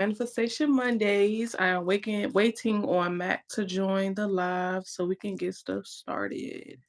Manifestation Mondays. I am waiting on Mac to join the live so we can get stuff started.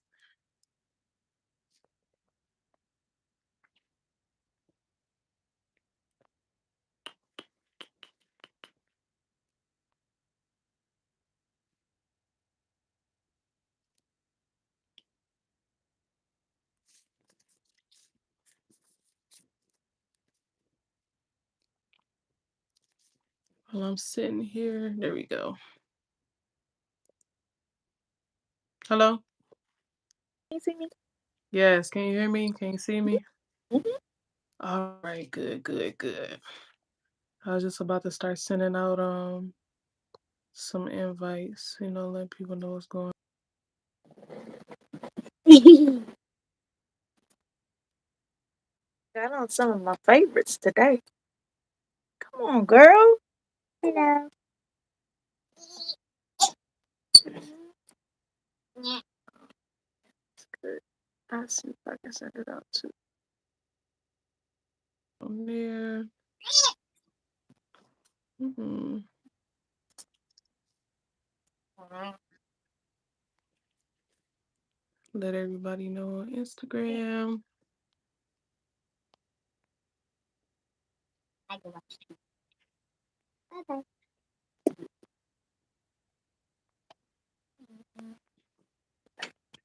While I'm sitting here, there we go. Hello? Can you see me? Yes, can you hear me? Can you see me? Mhm. All right, good, good, good. I was just about to start sending out some invites, letting people know what's going on. Got on some of my favorites today. Come on, girl. Hello. Good. I'll see if I can send it out too. On there. hmm Let everybody know on Instagram. I can watch it. Okay.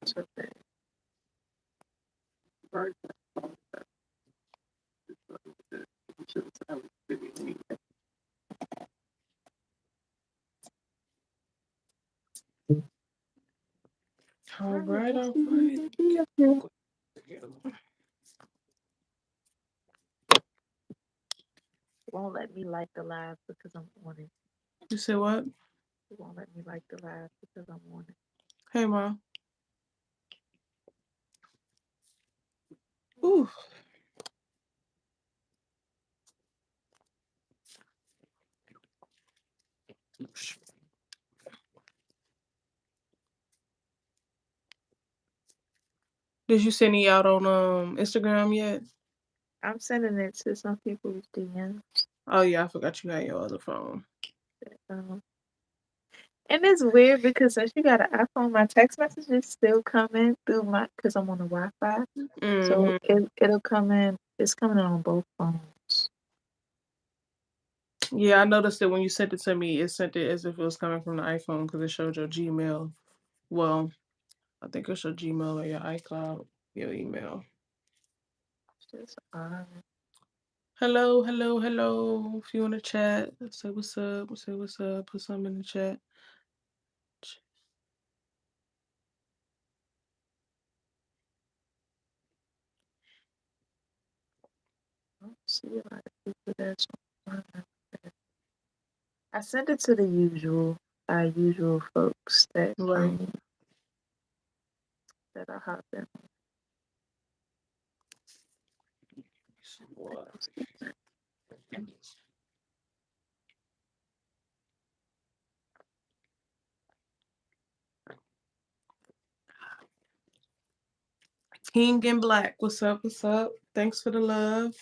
So that right. All Right, right, let's all see if we right. can see up here. It won't let me like the live because I'm on it. You said what? It won't let me like the live because I'm on it. Hey, Mom. Ooh. Did you send me out on Instagram yet? I'm sending it to some people's DMs. Oh yeah, I forgot you had your other phone. Um, and it's weird because since you got an iPhone, my text messages still come in through my because I'm on the Wi-Fi. So hmm it'll come in. It's coming in on both phones. Yeah, I noticed that when you sent it to me, it sent it as if it was coming from the iPhone because it showed your Gmail. Well, I think it showed Gmail or your iCloud, your email. It's just Hello, hello, hello. If you want to chat, say what's up. Say what's up. Put something in the chat. I don't see a lot of people that's on. I sent it to the usual folks Right. that I hop in. What? King and Black. What's up? What's up? Thanks for the love.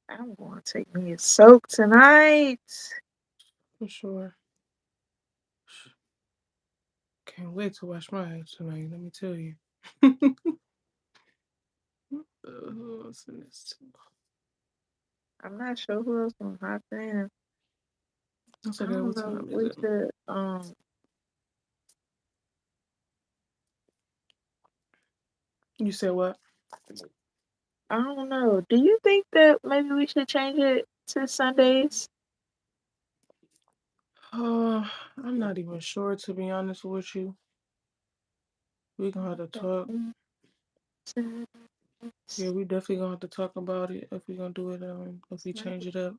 I'm going to take me a soak tonight. For sure. Can't wait to wash my hands tonight. Let me tell you. What's in this? I'm not sure who else gonna hop in. That's I okay. don't What know. time is We it? should You said what? I don't know. Do you think that maybe we should change it to Sundays? I'm not even sure to be honest with you. We gonna have to talk. Yeah, we definitely gonna have to talk about it if we gonna do it. If we change it up.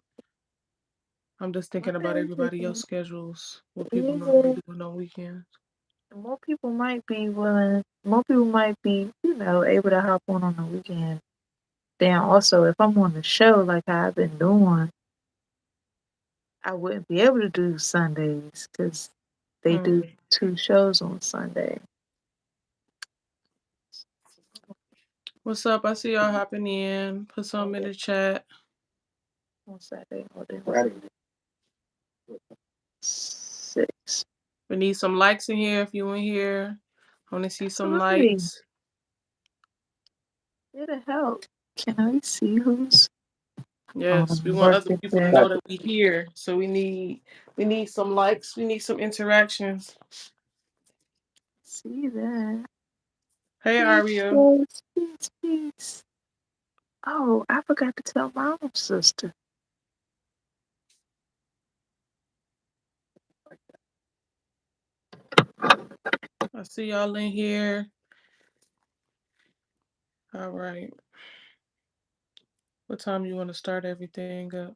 I'm just One thinking day about we everybody should, else's schedules. What people normally yeah, doing on weekends. more people might be willing. More people might be, able to hop on the weekend. Then also, if I'm on the show like I've been doing, I wouldn't be able to do Sundays because they do Mm. 2 shows on Sunday. What's up? I see y'all hopping in. Put some in Oh, the chat. on Saturday, all day. Right. 6. We need some likes in here if you in here. I want to see some Absolutely. likes. It'll help. Can I see who's Yes, we want other working people to there? know that we here. So we need some likes. We need some interactions. See that. Hey Peace, Aria. peace, peace, peace. Oh, I forgot to tell my own sister. I see y'all in here. All right. What time you want to start everything up?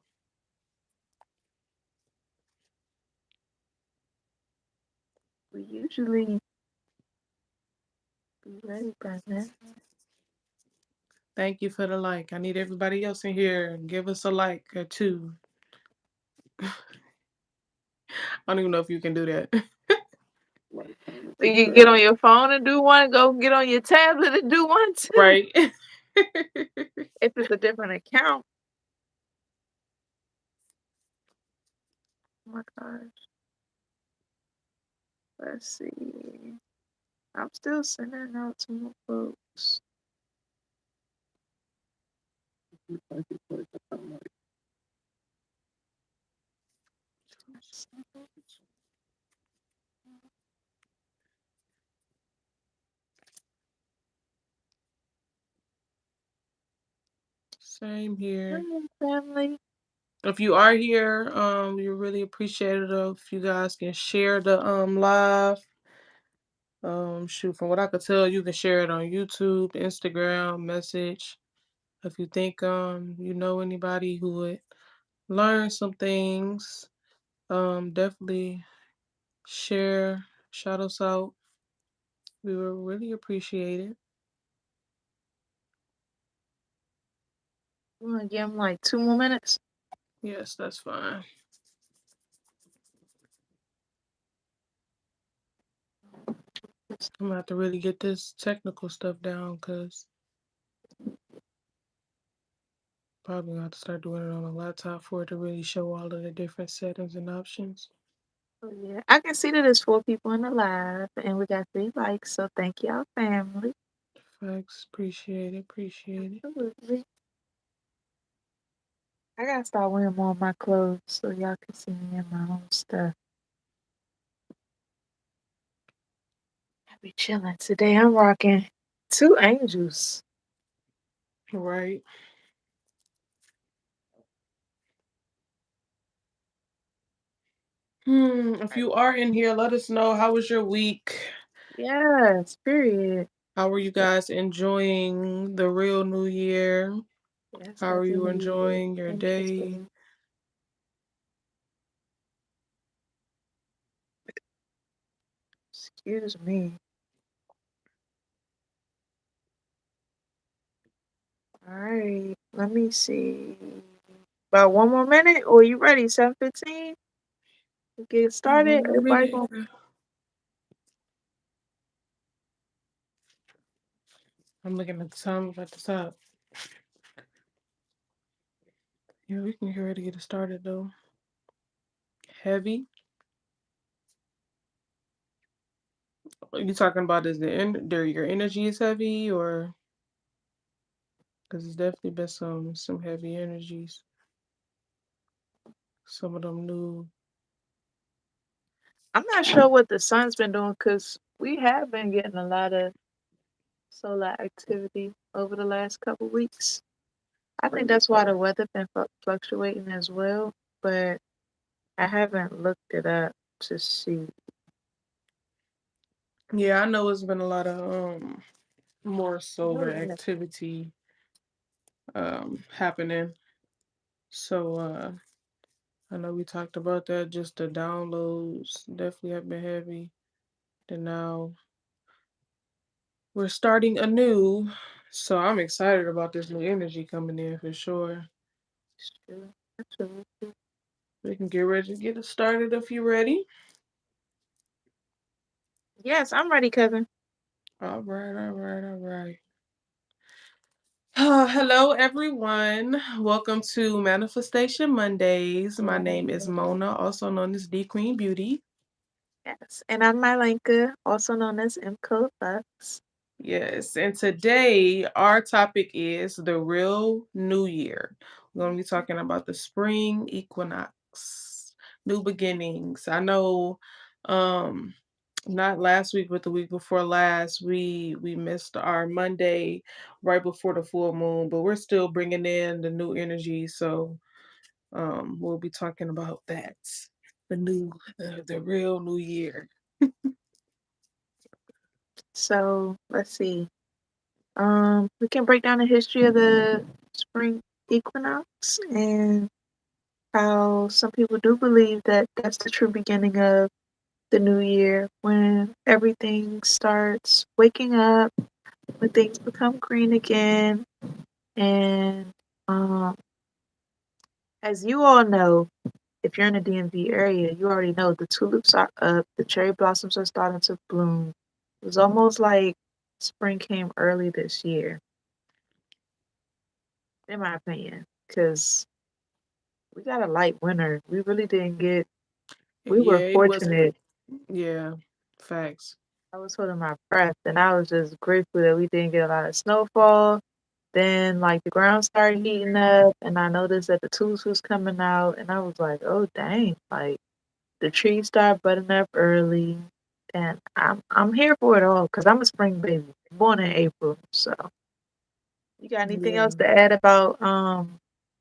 We usually be ready by then. Thank you for the like. I need everybody else in here. Give us a like or two. I don't even know if you can do that. So you get on your phone and do one, go get on your tablet and do one too. Right. If it's a different account. Oh my gosh. Let's see. I'm still sending out to more folks. Same here. Hey, family. If you are here, we really appreciate it if you guys can share the live. Shoot, from what I could tell, you can share it on YouTube, Instagram, message. If you think you know anybody who would learn some things, definitely share, shout us out. We will really appreciate it. You want to give them like 2 more minutes? Yes, that's fine. I'm gonna have to really get this technical stuff down because probably gonna have to start doing it on a laptop for it to really show all of the different settings and options. Oh, yeah. I can see that there's 4 people in the live and we got 3 likes. So thank y'all, family. Thanks, appreciate it, appreciate it. Absolutely. I gotta start wearing more of my clothes so y'all can see me in my own stuff. I be chilling today. I'm rocking 2 angels. Right. If you are in here, let us know how was your week. Yes, period. How are you guys enjoying the real new year? Yes, How are happy you new year. enjoying your day? Interesting. Excuse me. All right, let me see. About 1 more minute, or you ready? 7:15. Get One started. more Everybody minute. going. I'm looking at the time at the top. Yeah, we can get ready to get it started though. Heavy. Are you talking about is your energy is heavy or because it's definitely been some heavy energies. Some of them new. I'm not sure what the sun's been doing because we have been getting a lot of solar activity over the last couple weeks. I think that's why the weather been fluctuating as well, but I haven't looked it up to see. Yeah, I know it's been a lot of more Oh, solar yeah. activity happening. So I know we talked about that. Just the downloads definitely have been heavy. And now we're starting anew. So I'm excited about this new energy coming in for sure. It's true. Absolutely. We can get ready to get it started if you're ready. Yes, I'm ready, cousin. All right, all right, all right. Hello, everyone. Welcome to Manifestation Mondays. My name is Right. Mona, also known as D Queen Beauty. Yes. And I'm Mylenka, also known as M Code Bucks. Yes, and today our topic is the real new year. We're going to be Mhm. talking about the spring equinox, new beginnings. I know um not last week but the week before last we missed our Monday right before the full moon, but we're still bringing in the new energy, so we'll be talking about that. The new the real new year. So let's see. We can break down the history of the spring equinox and how some people do believe that that's the true beginning of the new year when everything starts waking up, when things become green again. And um, as you all know, if you're in the DMV area, you already know the tulips are up, the cherry blossoms are starting to bloom. It was almost like spring came early this year, in my opinion, because we got a light winter. We really didn't get, we Yeah, were it wasn't. fortunate. Yeah, facts. I was holding my breath, and I was just grateful that we didn't get a lot of snowfall. Then, like, the ground started heating up, and I noticed that the tulips was coming out, and I was like, oh, dang, like, the trees start budding up early, and I'm here for it all because I'm a spring baby, born in April. So, you got anything Yeah. else to add about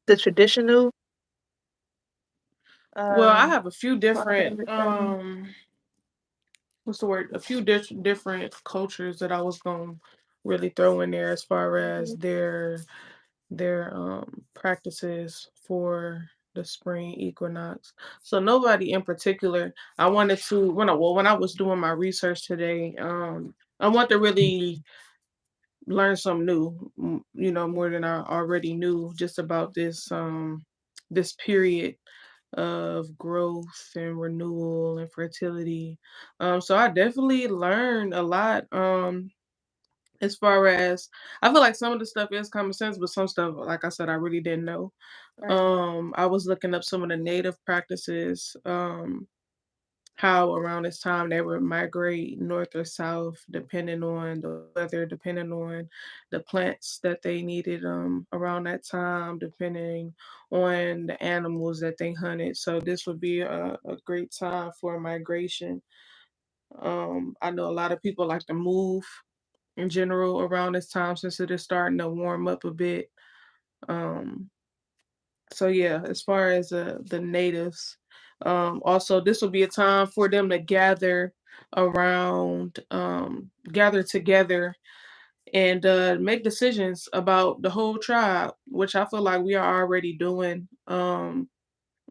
the traditional Well, I um have a few part different of it? Though? what's the word? A few different cultures that I was going to really throw in there as far as Mhm. their practices for the spring equinox. So nobody in particular. I wanted to when I was doing my research today, I want to really learn something new, more than I already knew just about this period of growth and renewal and fertility. So I definitely learned a lot. As far as I feel like some of the stuff is common sense, but some stuff, like I said, I really didn't know. Right. I was looking up some of the native practices, how around this time they would migrate north or south, depending on the weather, depending on the plants that they needed around that time, depending on the animals that they hunted. So this would be a great time for migration. I know a lot of people like to move in general around this time since it is starting to warm up a bit. Um, so yeah, as far as the natives, also this will be a time for them to gather together and make decisions about the whole tribe, which I feel like we are already doing.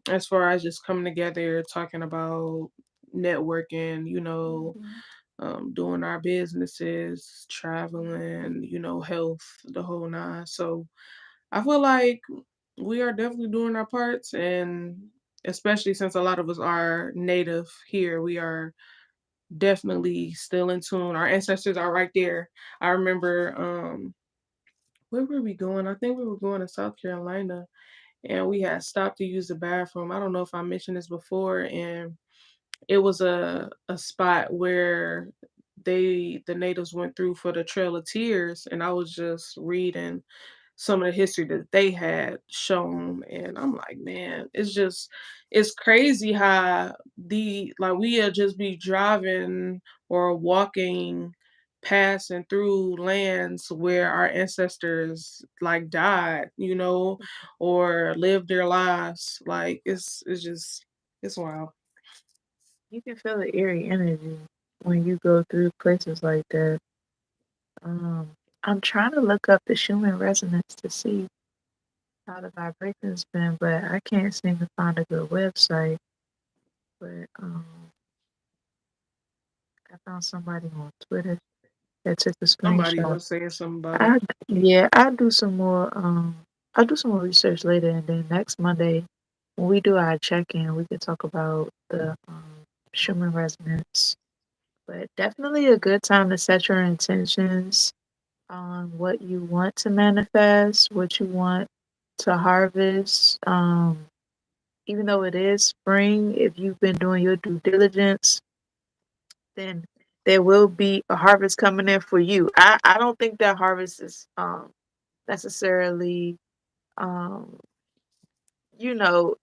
As far as just coming together, talking about networking, Mhm. doing our businesses, traveling, health, the whole nine. So I feel like we are definitely doing our parts, and especially since a lot of us are native here, we are definitely still in tune. Our ancestors are right there. I remember where were we going? I think we were going to South Carolina, and we had stopped to use the bathroom. I don't know if I mentioned this before, and it was a spot where the natives went through for the Trail of Tears, and I was just reading some of the history that they had shown, and I'm like, man, it's crazy how we'll just be driving or walking, passing through lands where our ancestors like died, or lived their lives. Like it's just it's wild. You can feel the eerie energy when you go through places like that. Um, I'm trying to look up the Schumann resonance to see how the vibration's been, but I can't seem to find a good website. But I found somebody on Twitter that took a Somebody screenshot. was saying something about it. I Yeah, I'll do some more. I'll do some more research later, and then next Monday, when we do our check-in, we can talk about the Schumann resonance. But definitely a good time to set your intentions. on what you want to manifest, what you want to harvest. Even though it is spring, if you've been doing your due diligence, then there will be a harvest coming in for you. I don't think that harvest is necessarily um you know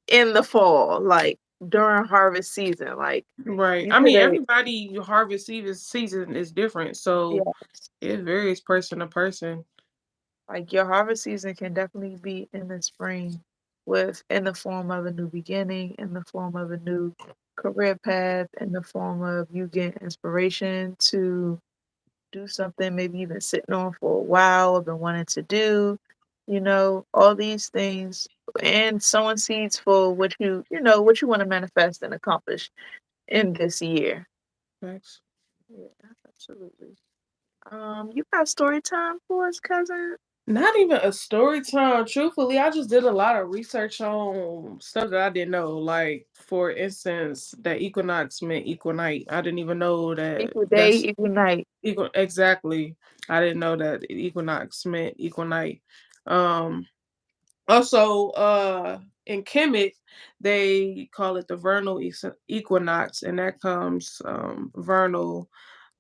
in the fall, like during harvest season. Like Right. you I could mean, have, everybody harvest season is different, so yes. it varies person to person. Like your harvest season can definitely be in the spring with in the form of a new beginning, in the form of a new career path, in the form of you getting inspiration to do something maybe you've been sitting on for a while or been wanting to do, all these things and sowing seeds for what what you want to manifest and accomplish in this year. Facts. Yeah, absolutely. You got story time for us, cousin? Not even a story time. Truthfully, I just did a lot of research on stuff that I didn't know. Like, for instance, that equinox meant equal night. I didn't even know that Equal day, that's equal night. equal. Exactly. I didn't know that equinox meant equal night. Um, Also, in Kemet, they call it the vernal equinox, and that comes vernal.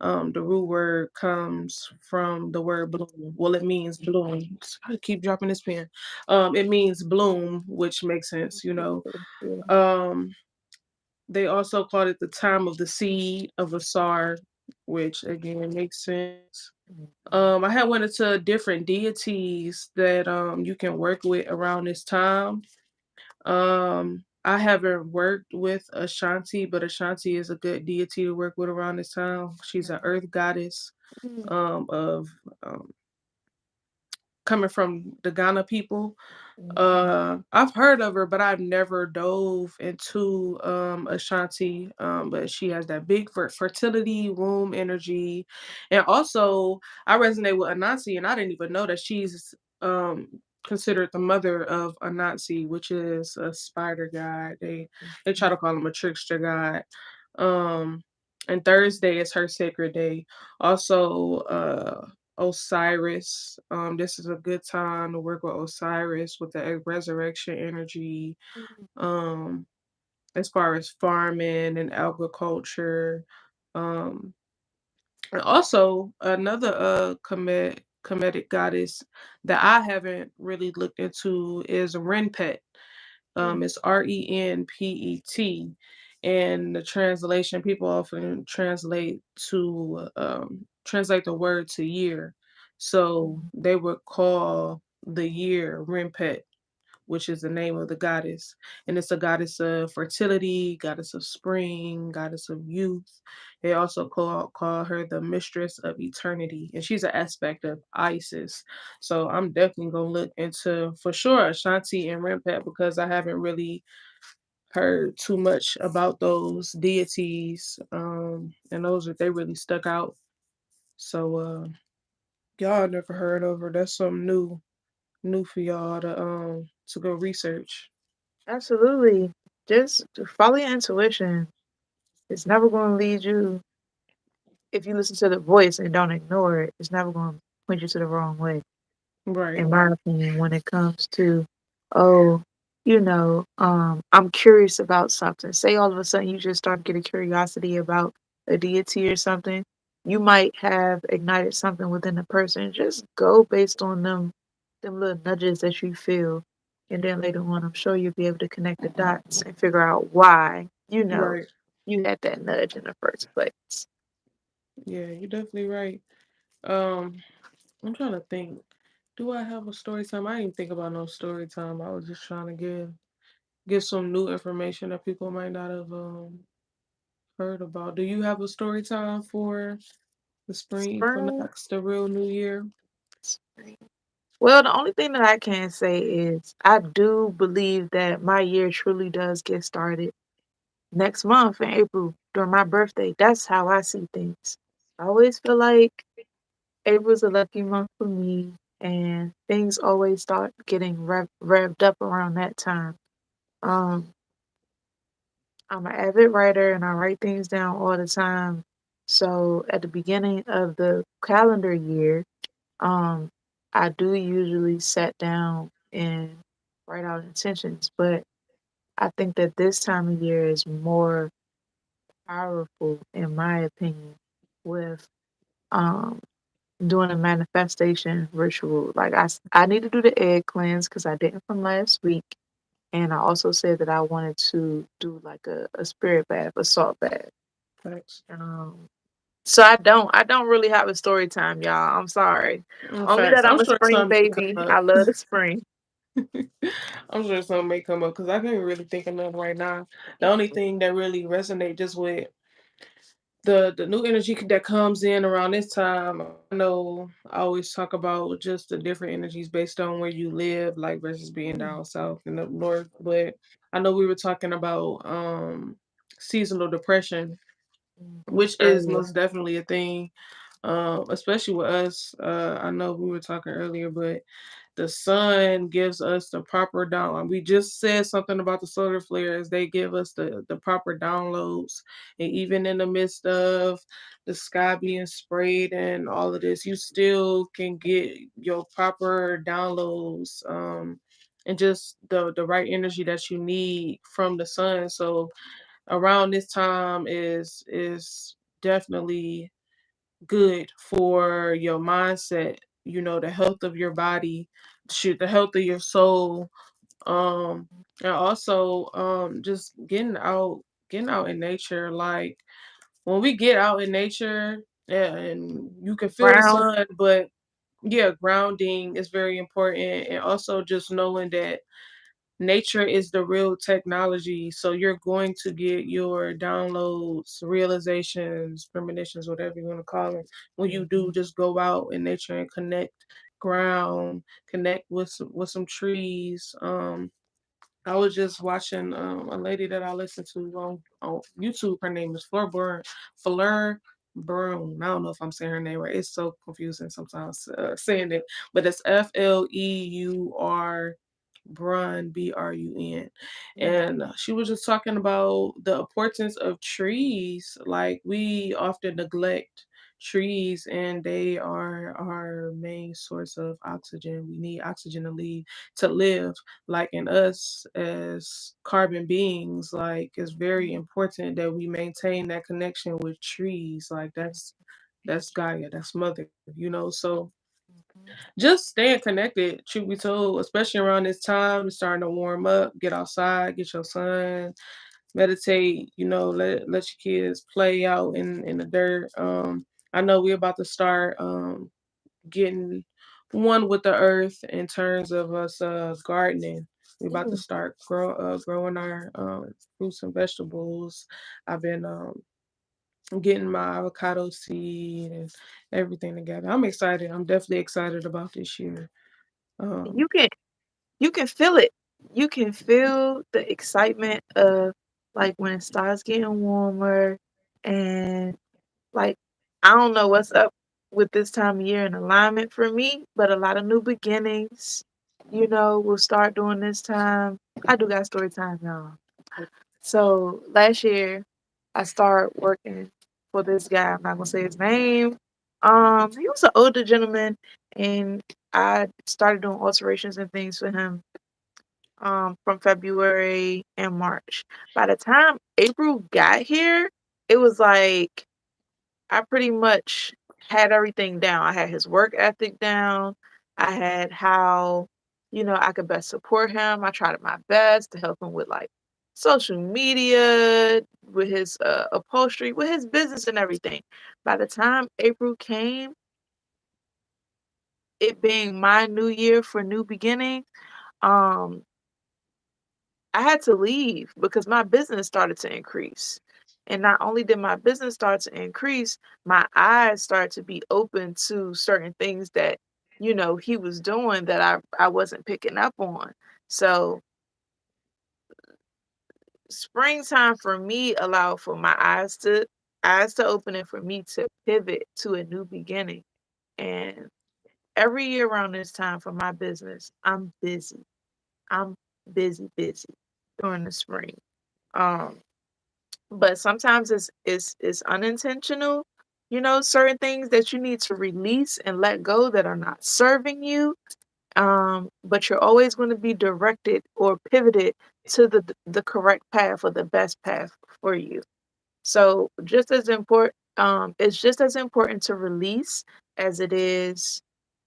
The root word comes from the word bloom. Well, it means bloom. I keep dropping this pen. It means bloom, which makes sense. Yeah. Um, they also called it the time of the seed of a sar, which again makes sense. Mhm. I had went into different deities that you can work with around this time. I haven't worked with Ashanti, but Ashanti is a good deity to work with around this time. She's an earth goddess Mhm. of um, coming from the Ghana people. Mhm. I've heard of her, but I've never dove into Ashanti. But she has that big fertility, womb energy, and also I resonate with Anansi, and I didn't even know that she's um considered the mother of Anansi, which is a spider god. They try to call him a trickster god. Um, and Thursday is her sacred day. Also, Osiris. This is a good time to work with Osiris with the resurrection energy. Mhm. Um, as far as farming and agriculture. Um, and also another comedic goddess that I haven't really looked into is Renpet. Mhm. It's Renpet. And the translation, people often translate the word to year. So Mhm. they would call the year Renpet, which is the name of the goddess. And it's a goddess of fertility, goddess of spring, goddess of youth. They also call her the mistress of eternity. And she's an aspect of Isis. So I'm definitely gonna look into for sure Ashanti and Rempet because I haven't really heard too much about those deities. And those that they really stuck out. So y'all never heard of her. That's something new for y'all to go research. Absolutely. Just to follow your intuition. It's never going to lead you, if you listen to the voice and don't ignore it, it's never going to point you to the wrong way, Right. in my opinion, when it comes to, oh, I'm curious about something. Say all of a sudden you just start getting curiosity about a deity or something. You might have ignited something within the person. Just go based on them little nudges that you feel. And then later on, I'm sure you'll be able to connect the dots and figure out why, Right. you had that nudge in the first place. Yeah, you're definitely right. Um, I'm trying to think. Do I have a story time? I didn't think about no story time. I was just trying to give some new information that people might not have heard about. Do you have a story time for the spring Spring, equinox, the real new year? spring. Well, the only thing that I can say is I do believe that my year truly does get started next month in April during my birthday. That's how I see things. I always feel like April's a lucky month for me, and things always start getting revved up around that time. Um, I'm an avid writer and I write things down all the time. So at the beginning of the calendar year, um, I do usually sit down and write out intentions, but I think that this time of year is more powerful, in my opinion, with um doing a manifestation ritual. Like I need to do the egg cleanse because I didn't from last week, and I also said that I wanted to do like a spirit bath, a salt bath. Thanks. Um, so I don't really have a story time, y'all. I'm sorry. Only Facts. that I'm I'm a sure spring something may baby. come I up. love the spring. I'm sure something may come up because I can't really think of nothing right now. The only thing that really resonates just with the new energy that comes in around this time. I know I always talk about just the different energies based on where you live, like versus being Mm, down south and up north. But I know we were talking about seasonal depression, mhm, which is earlier. most definitely a thing. Especially with us. I know we were talking earlier, but the sun gives us the proper download. We just said something about the solar flares. They give us the proper downloads. And even in the midst of the sky being sprayed and all of this, you still can get your proper downloads, and just the right energy that you need from the sun. So around this time is definitely good for your mindset, the health of your body, shoot, the health of your soul, and also just getting out in nature. Like when we get out in nature, yeah, and you can feel the Brown. sun, but yeah, grounding is very important, and also just knowing that nature is the real technology. So you're going to get your downloads, realizations, premonitions, whatever you want to call them, when you do Mhm, just go out in nature and ground, connect with some trees. I was just watching a lady that I listen to on YouTube. Her name is Fleur Broom. I don't know if I'm saying her name right. It's so confusing sometimes saying it, but it's Fleur Brun. mm, And she was just talking about the importance of trees. Like we often neglect trees, and they are our main source of oxygen. We need oxygen to live. Like in us as carbon beings, like it's very mhm, important that we maintain that connection with trees. Like that's Gaia, that's mother. So mhm, just staying connected, truth be told, especially around this time, it's starting to warm up. Get outside, get your sun, meditate, let your kids play out in the dirt. I know we're about to start getting one with the earth in terms of us gardening. We're about to mm. start growing our fruits and vegetables. I've been getting my avocado seed and everything together. I'm excited. I'm definitely excited about this year. Um, You can you can feel it. You can feel the excitement of like when it starts getting warmer and like I don't know what's up with this time of year in alignment for me, but a lot of new beginnings, will start during this time. I do got story time, y'all. So last year I started working for this guy. I'm not gonna say his name. He was an older gentleman and I started doing alterations and things for him from February and March. By the time April got here, it was like I pretty much had everything down. I had his work ethic down. I had how, I could best support him. I tried my best to help him with like social media, with his upholstery, with his business and everything. By the time April came, it being my new year for new beginning, um, I had to leave because my business started to increase. And not only did my business start to increase, my eyes started to be open to certain things that, he was doing that I wasn't picking up on. So springtime for me allowed for my eyes to open and for me to pivot to a new beginning. And every year around this time for my business, I'm busy. I'm busy, busy during the spring. Um But sometimes it's unintentional. certain things that you need to release and let go that are not serving you. But you're always going to be directed or pivoted to the correct path or the best path for you. So just as important, it's just as important to release as it is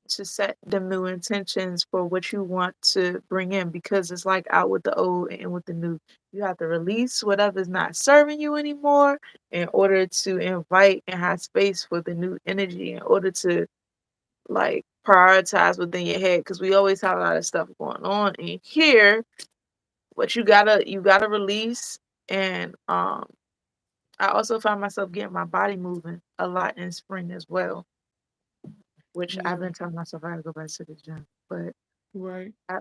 to set the new intentions for what you want to bring in, because it's like out with the old and in with the new. You have to release whatever's not serving you anymore in order to invite and have space for the new energy, in order to like prioritize within your head, because we always have a lot of stuff going on in here, but you gotta release. And I also find myself getting my body moving a lot in spring as well, which I've Yeah, been telling myself I gotta go back to the gym. But right. I,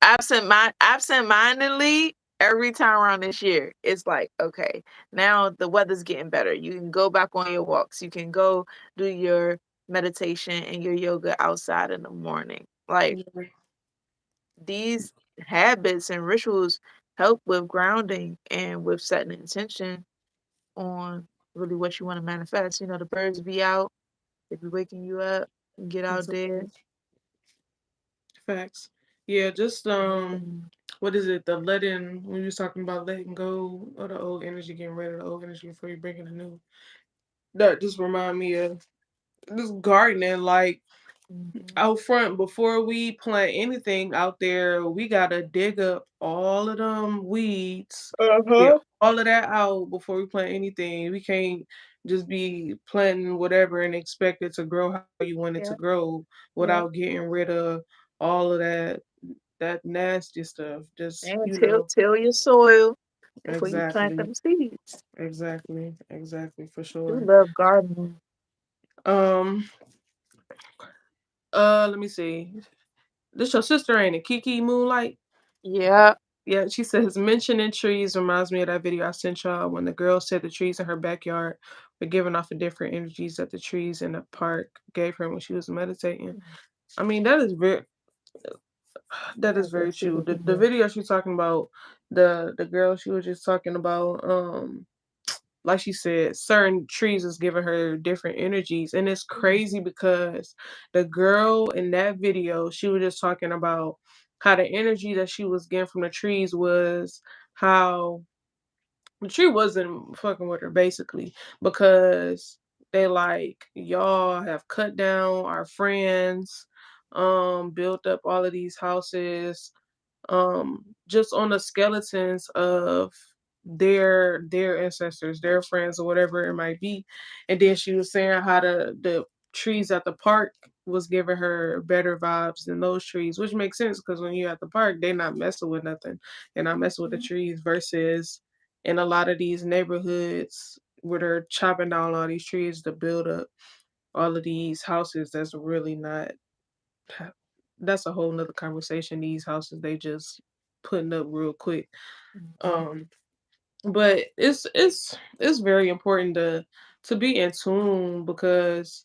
absent-mindedly, every time around this year, it's like, okay, now the weather's getting better. You can go back on your walks. You can go do your meditation and your yoga outside in the morning. Like, Yeah, these habits and rituals help with grounding and with setting intention on really what you want to manifest. The birds be out, they be waking you up, get out there. exactly. Facts. Yeah, just Everything. what is it? The letting when you was talking about letting go of the old energy, getting rid of the old energy before you bring in the new. That just remind me of this gardening. Like Mhm. out front, before we plant anything out there, we gotta dig up all of them weeds, get Uh-huh. all of that out before we plant anything. We can't just be planting whatever and expect it to grow how you want it to Yep, grow yep. without getting rid of all of that nasty stuff. Just, And till your soil before you plant exactly, them seeds. exactly, for I do sure. love gardening. Um, let me see. This your sister, ain't it? Kiki Moonlight? Yeah. Yeah, she says mentioning trees reminds me of that video I sent y'all when the girl said the trees in her backyard were giving off a different energies that the trees in the park gave her when she was meditating. I mean, that I is gotta go very see true. the The video. video she's talking about, the girl she was just talking about, like she said, certain trees is giving her different energies. And it's Mm, crazy because the girl in that video, she was just talking about how the energy that she was getting from the trees was how the tree wasn't fucking with her basically because they like y'all have cut down our friends, built up all of these houses, just on the skeletons of their ancestors, their friends or whatever it might be. And then she was saying how the trees at the park was giving her better vibes than those trees, which makes sense because when you're at the park they're not messing with nothing, they're not messing with the mhm, trees, versus in a lot of these neighborhoods where they're chopping down all these trees to build up all of these houses that's really not, that's a whole nother conversation. These houses they just putting up real quick. mhm, Um, but it's very important to be in tune because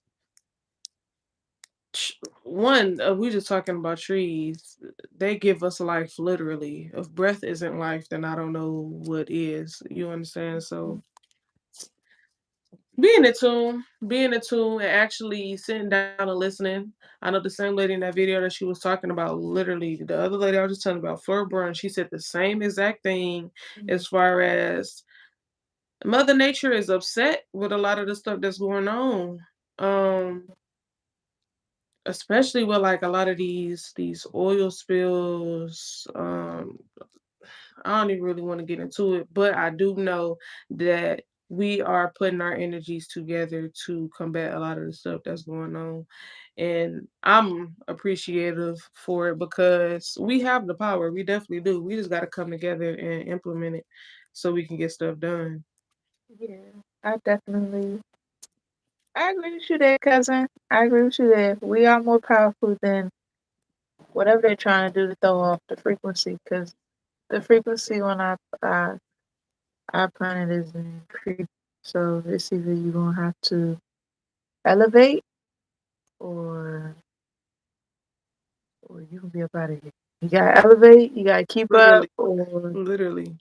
one, we just talking about trees. They give us life literally. If breath isn't life, then I don't know what is. You understand? mhm, So being in tune, and actually sitting down and listening. I know the same lady in that video that she was talking about, literally, the other lady I was just telling about, Fleur Brun, she said the same exact thing mhm, as far as Mother Nature is upset with a lot of the stuff that's going on. Um, Especially with like a lot of these oil spills. I don't even really want to get into it, but I do know that we are putting our energies together to combat a lot of the stuff that's going on. And I'm appreciative for it because we have the power. We definitely do. We just got to come together and implement it so we can get stuff done. yeah. I definitely I agree with you there, cousin. I agree with you there. We are more powerful than whatever they're trying to do to throw off the frequency, because the frequency on our planet is increasing. So it's either you're gonna have to elevate, or you can be up out of here. You gotta elevate, you gotta keep up, Literally, or literally,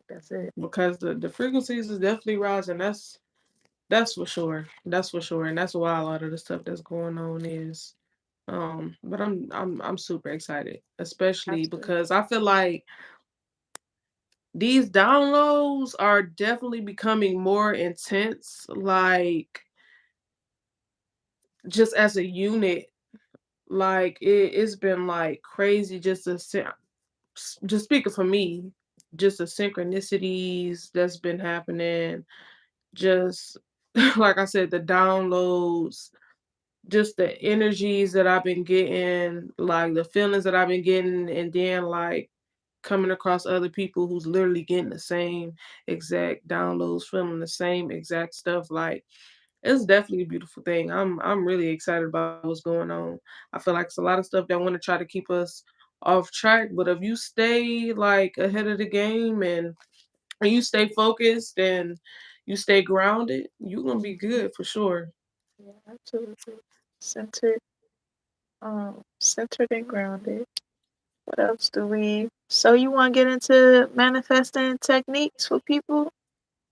that's it. because the frequencies is definitely rising. That's for sure. That's for sure, and that's why a lot of the stuff that's going on is. But I'm super excited, especially Absolutely. because I feel like these downloads are definitely becoming more intense, like just as a unit. Like it's been like crazy just speaking for me, just the synchronicities that's been happening, just like I said, the downloads, just the energies that I've been getting, like the feelings that I've been getting, and then like coming across other people who's literally getting the same exact downloads, feeling the same exact stuff. Like it's definitely a beautiful thing. I'm really excited about what's going on. I feel like it's a lot of stuff that want to try to keep us off track, but if you stay like ahead of the game and you stay focused and you stay grounded, you're gonna be Mhm. good for sure. Yeah, absolutely. Centered, centered and grounded. What else do we? So you want to get into manifesting techniques for people?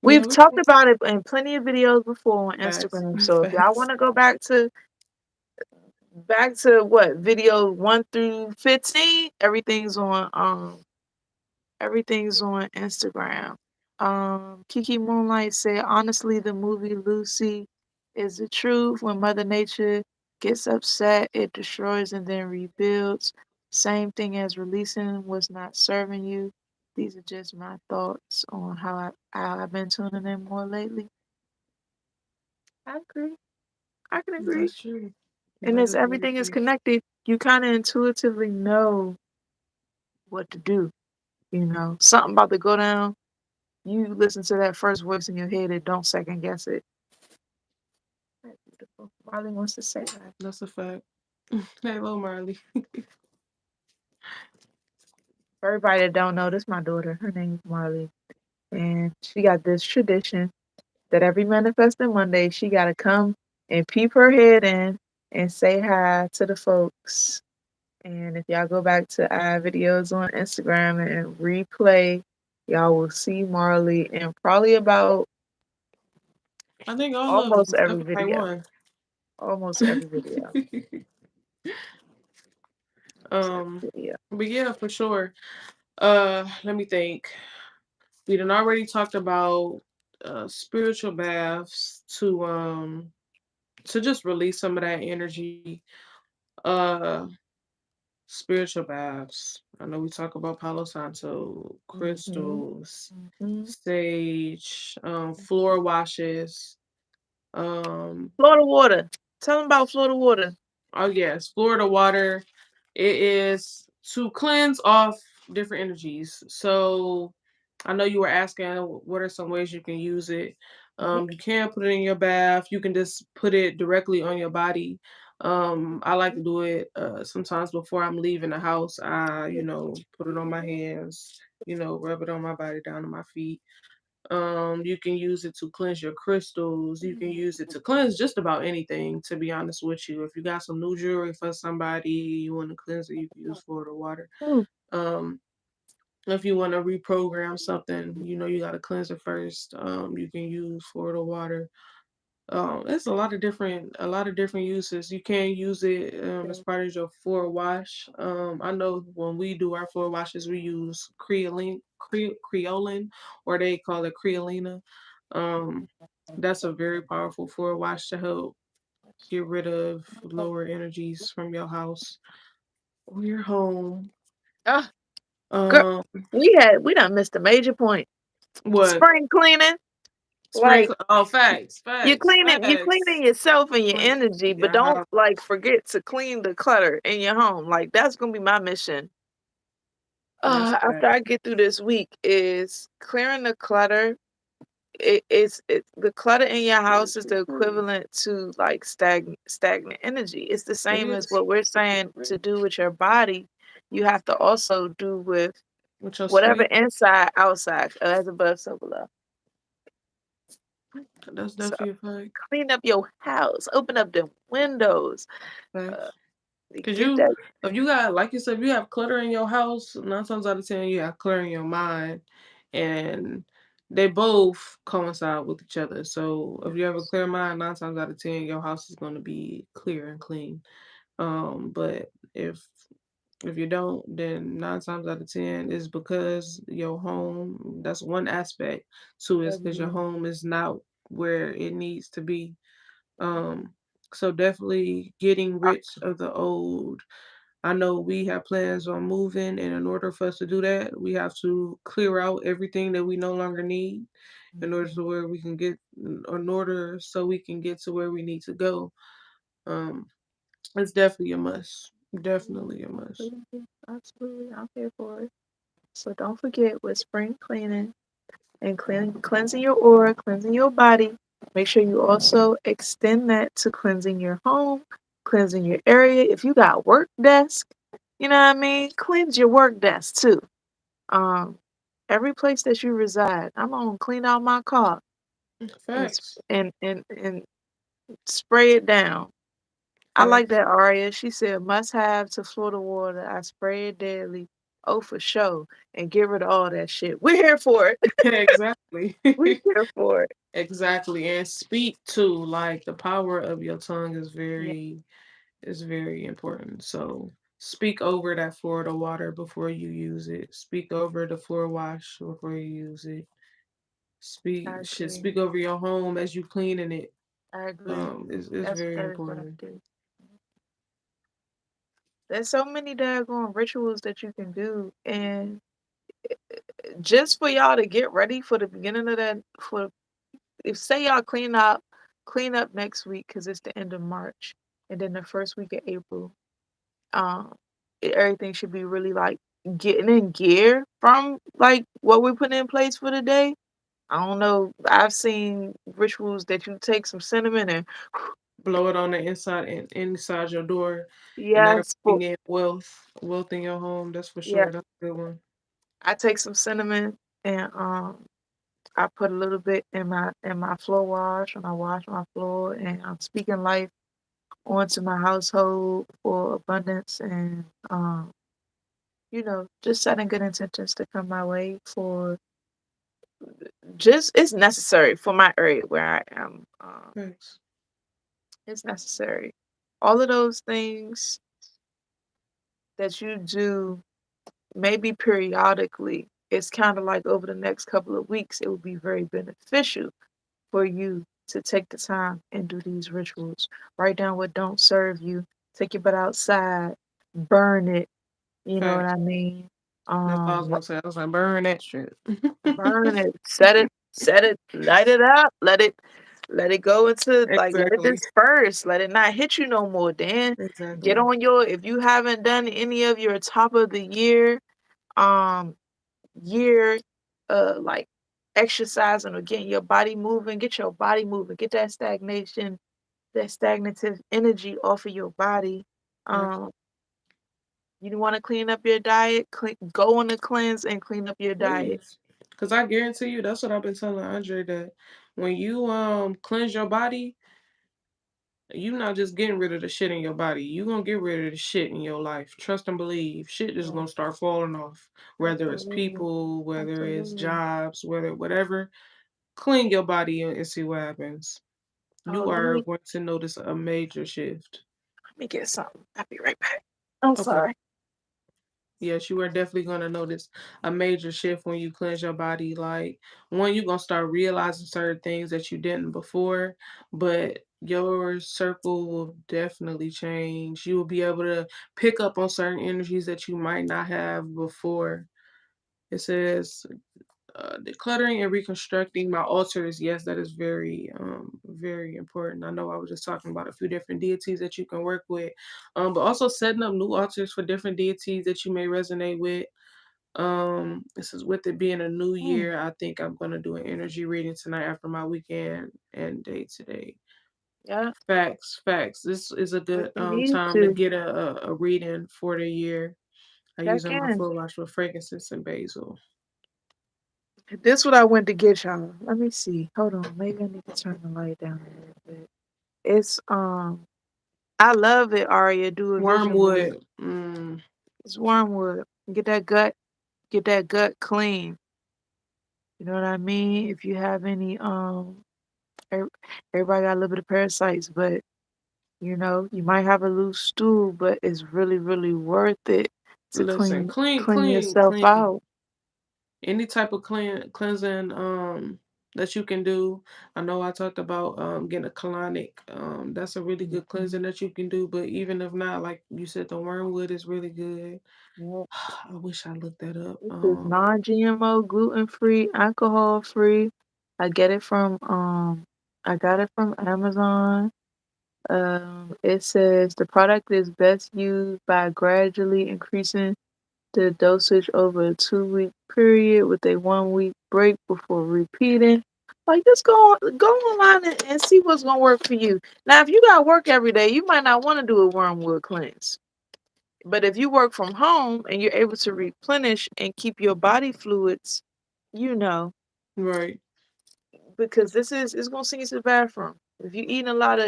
Yeah, We've we talked can. about it in plenty of videos before on Facts. Instagram. So if y'all Facts. want to go back to what video 1 through 15, everything's on Instagram. Kiki Moonlight said, honestly, the movie Lucy is the truth. When Mother Nature gets upset, it destroys and then rebuilds. Same thing as releasing what's not serving you. These are just my thoughts on how I've been tuning in more lately. I agree. I can agree. That's true. And That as is very everything is true. connected, you kind of intuitively know what to do. Something about to go down. You listen to that first voice in your head and don't second guess it. That's beautiful. Marley wants to say hi. That's a fact. Hello, Marley. For everybody that don't know, this is my daughter. Her name's Marley. And she got this tradition that every manifesting Monday, she got to come and peep her head in and say hi to the folks. And if y'all go back to our videos on Instagram and replay, y'all will see Marley in probably about I think all of them, almost except every for like video. one. Almost every video. Almost um, every video. but yeah, for sure. Let me think. We done already talked about spiritual baths to just release some of that energy. Uh, spiritual baths. I know we talk about Palo Santo, Mm-hmm. crystals, Mm-hmm. sage, floor washes. Florida water. Tell them about Florida water. Oh yes, Florida water. It is to cleanse off different energies. So I know you were asking what are some ways you can use it. Yeah. You can put it in your bath. You can just put it directly on your body. I like to do it sometimes before I'm leaving the house. I, put it on my hands, rub it on my body, down to my feet. You can use it to cleanse your crystals. You can use it to cleanse just about anything, to be honest with you. If you got some new jewelry for somebody, you want to cleanse it, you can use Florida water. Mm, Um, if you want to reprogram something, you got to cleanse it first. You can use Florida water. It's a lot of different uses. You can use it as okay. part of your floor wash. I know when we do our floor washes, we use creolin, or they call it creolina. Um, that's a very powerful floor wash to help get rid of lower energies from your house or your home. Ah, girl, Um, we done missed a major point. what Spring cleaning, like sprinkle? Oh, facts, facts, you facts. cleaning yourself and your Clean energy, but your don't house. like forget to clean the clutter in your home. Like that's gonna be my mission. That's a After fact. I get through this week is clearing the clutter. The clutter in your house is the equivalent to like stagnant energy. It's the It same as is what we're saying to do with your body. You have to also do with with your whatever space. inside, outside, as above, so below. That's So definitely a fact. clean up your house, open up the windows, uh, Facts. Cause get that. if you got, like you said, if you have clutter in your house, 9 times out of 10, you have clutter in your mind, and they both coincide with each other. So if you have a Yes. clear mind, 9 times out of 10, your house is going to be clear and clean. But if you don't, then 9 times out of 10 is because your home. That's one aspect to it, because your Agree. home is not where it needs to be. Um, so definitely getting I rid of the old. I know we have plans on moving, and in order for us to do that, we have to clear out everything that we no longer need in order mhm. to where we can get in order so we can get to where we need to go. Um, it's definitely a must. Yeah, Definitely a must. absolutely. Absolutely. I'm here for it. So don't forget with spring cleaning and cleansing your aura, cleansing your body. Make sure you also extend that to cleansing your home, cleansing your area. If you got work desk, you know what I mean? Cleanse your work desk too. Um, every place that you reside. I'm gonna clean out my car and Facts. spray it down. I like Facts. that Aria. She said must have to Florida water. I spray it daily. Oh, for sure. And get rid of all that shit. We're here for it. Exactly. We're here for it. Exactly. And speak too. Like the power of your tongue Yeah, is very important. So speak over that Florida water before you use it. Speak over the floor wash before you use it. I agree. Speak over your home as you cleaning it. I agree. Is That's very that is what I important. do. There's so many daggone rituals that you can do, and just for y'all to get ready for the beginning of that, for if say y'all clean up next week because it's the end of March, and then the first week of April, um, everything should be really like getting in gear from like what we're putting in place for the day. I don't know. I've seen rituals that you take some cinnamon and Blow it on the inside and inside your door, and that'll yes, bring in wealth in your home. That's for yeah, sure. That's a good one. I take some cinnamon and I put a little bit in my floor wash when I wash my floor, and I'm speaking life onto my household for abundance and just setting good intentions to come my way for just it's necessary for my area where I am. Thanks. It's necessary. All of those things that you do maybe periodically, it's kind of like over the next couple of weeks, it would be very beneficial for you to take the time and do these rituals. Write down what don't serve you, take your butt outside, burn it, you know what Facts. I mean? That's what I was Um, gonna say. I was like, burn that shit. burn it, set it, light it up, let it go into like let it Exactly. disperse, let it not hit you no more. Then get Exactly. on your if you haven't done any of your top of the um year like exercising or getting your body moving, get your body moving, get that stagnation, that stagnative energy off of your body. Facts. Um you want to clean up your diet, go on the cleanse and clean up your diet. Please. Cause I guarantee you, that's what I've been telling Andre, that when you cleanse your body, you not just getting rid of the shit in your body. You gonna get rid of the shit in your life. Trust and believe. Shit is Yeah, gonna start falling off. Whether it's absolutely. people, whether it's Absolutely. jobs, whatever. Clean your body and see what happens. Oh, You are going to notice a major shift. let me get something. I'll be right back. I'm Okay. sorry. Yes, you are definitely gonna notice a major shift when you cleanse your body. Like, one, you're gonna start realizing certain things that you didn't before, but your circle will definitely change. You will be able to pick up on certain energies that you might not have before. It says decluttering and reconstructing my altars. Yes, that is very important. I know I was just talking about a few different deities that you can work with, but also setting up new altars for different deities that you may resonate with. This is with it being a new Mm, year. I think I'm gonna do an energy reading tonight after my weekend and day today. yeah, Facts. This is a if good you need time to to, get a reading for the year. I use check my in. full wash with frankincense and basil. This what I went to get y'all. Let me see. Hold on. Maybe I need to turn the light down a little bit. It's I love it, Aria. Do a vision board. Wormwood. It's wormwood. Get that gut clean. You know what I mean? If you have any, ev- everybody got a little bit of parasites, but you might have a loose stool, but it's really, really worth it to Listen, clean yourself clean. out. Any type of cleansing that you can do. I know I talked about getting a colonic. That's a really good Mhm. cleansing that you can do. But even if not, like you said, the wormwood is really good. Yep. I wish I looked that up. This is non-GMO, gluten-free, alcohol-free. I get it from I got it from Amazon. It says the product is best used by gradually increasing the dosage over a 2-week period with a 1-week break before repeating. Like, just go online and see what's gonna work for you. Now, if you got work every day, you might not want to do a wormwood cleanse. But if you work from home and you're able to replenish and keep your body fluids, you know, Right. because this is it's gonna send you to the bathroom. If you eating a lot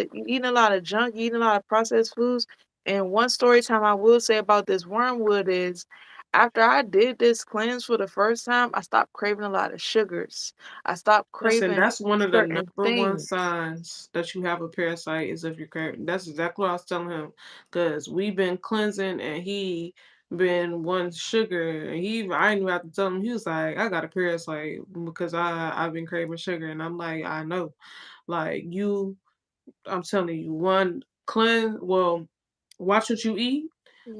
of junk, you eating a lot of processed foods. And one story time I will say about this wormwood is after I did this cleanse for the first time, I stopped craving a lot of sugars. I stopped Listen, craving that's one of the certain number one things. signs that you have a parasite is if you're craving. That's exactly what I was telling him. Cause we've been cleansing and he been one sugar and I didn't even have to tell him. He was like, I got a parasite because I've been craving sugar and I'm like, I know. Like I'm telling you, one cleanse watch what you eat.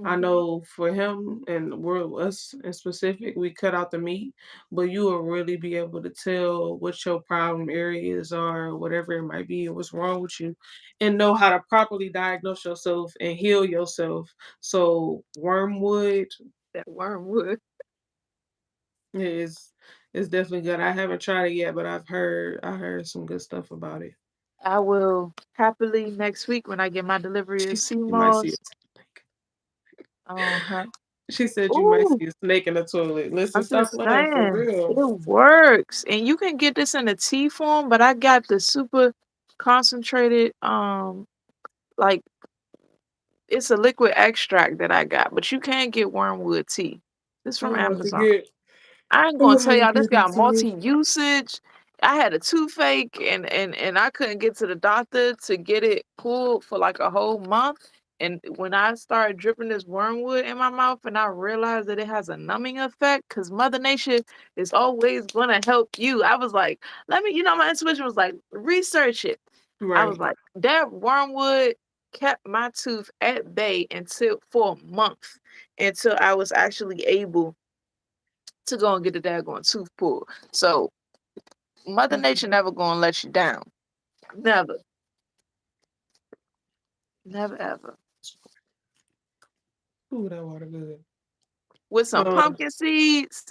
I Mhm. know for him and we're us in specific, we cut out the meat, but you will really be able to tell what your problem areas are, whatever it might be, and what's wrong with you, and know how to properly diagnose yourself and heal yourself. So wormwood That wormwood. is is definitely good. I haven't tried it yet, but I heard some good stuff about it. I will happily next week when I get my delivery of She sea said you might see a moss. snake. Uh-huh. She said you might Ooh, see a snake in the toilet. Listen, I'm stop just playing for saying, real. it works. And you can get this in a tea form, but I got the super concentrated, like it's a liquid extract that I got, but you can get wormwood tea. It's I'm from about to Amazon. get I ain't I'm gonna tell gonna y'all this get got into multi-usage. I had a toothache and I couldn't get to the doctor to get it pulled for like a whole month. And when I started dripping this wormwood in my mouth and I realized that it has a numbing effect, because Mother Nature is always gonna help you. I was like, let me, my intuition was like, research it. I was right. like, that wormwood kept my tooth at bay until for a month until I was actually able to go and get the daggone tooth pulled. So Mother That's Nature never gonna let you down. Never. Never ever. ooh, that water good. With some Um, pumpkin seeds.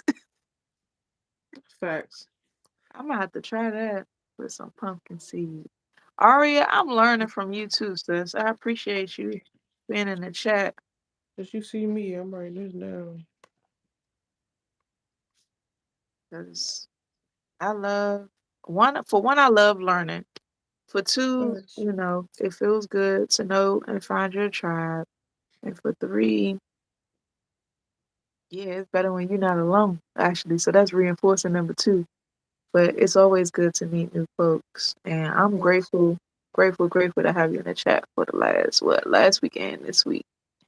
facts. I'm gonna have to try that with some pumpkin seeds. Aria, I'm learning from you too, sis. I appreciate you being in the chat. As you see me, I'm writing this down. Because I love one, I love learning. For two, Facts. it feels good to know and find your tribe. And for three, yeah, it's better when you're not alone, actually. So that's reinforcing number two. But it's always good to meet new folks. And I'm Facts. grateful, grateful, grateful to have you in the chat for the last weekend, this week.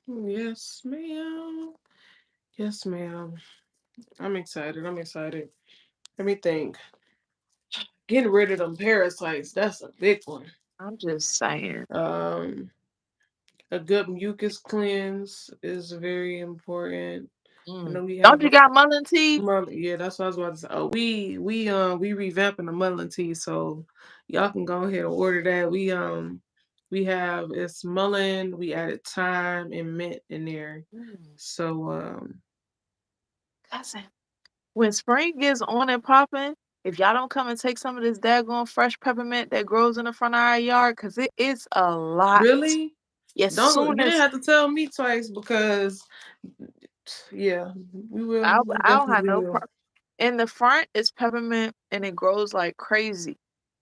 Yes, ma'am. Yes, ma'am. I'm excited. I'm excited. Let me think. Getting rid of them parasites, that's a big one. I'm just saying. Um, a good mucus cleanse is very important. I Mm. know we Don't have you got mullein tea? Yeah, that's what I was about to say. Oh, we revamping the mullein tea, so y'all can go ahead and order that. We have it's mullein. We added thyme and mint in there. Mm. So Cousin. When spring gets on and popping, if y'all don't come and take some of this daggone fresh peppermint that grows in the front of our yard, because it is a lot. really, As don't soon you didn't as have to tell me twice because yeah, we will. We I don't have definitely no will. problem. In the front, it's peppermint and it grows like crazy.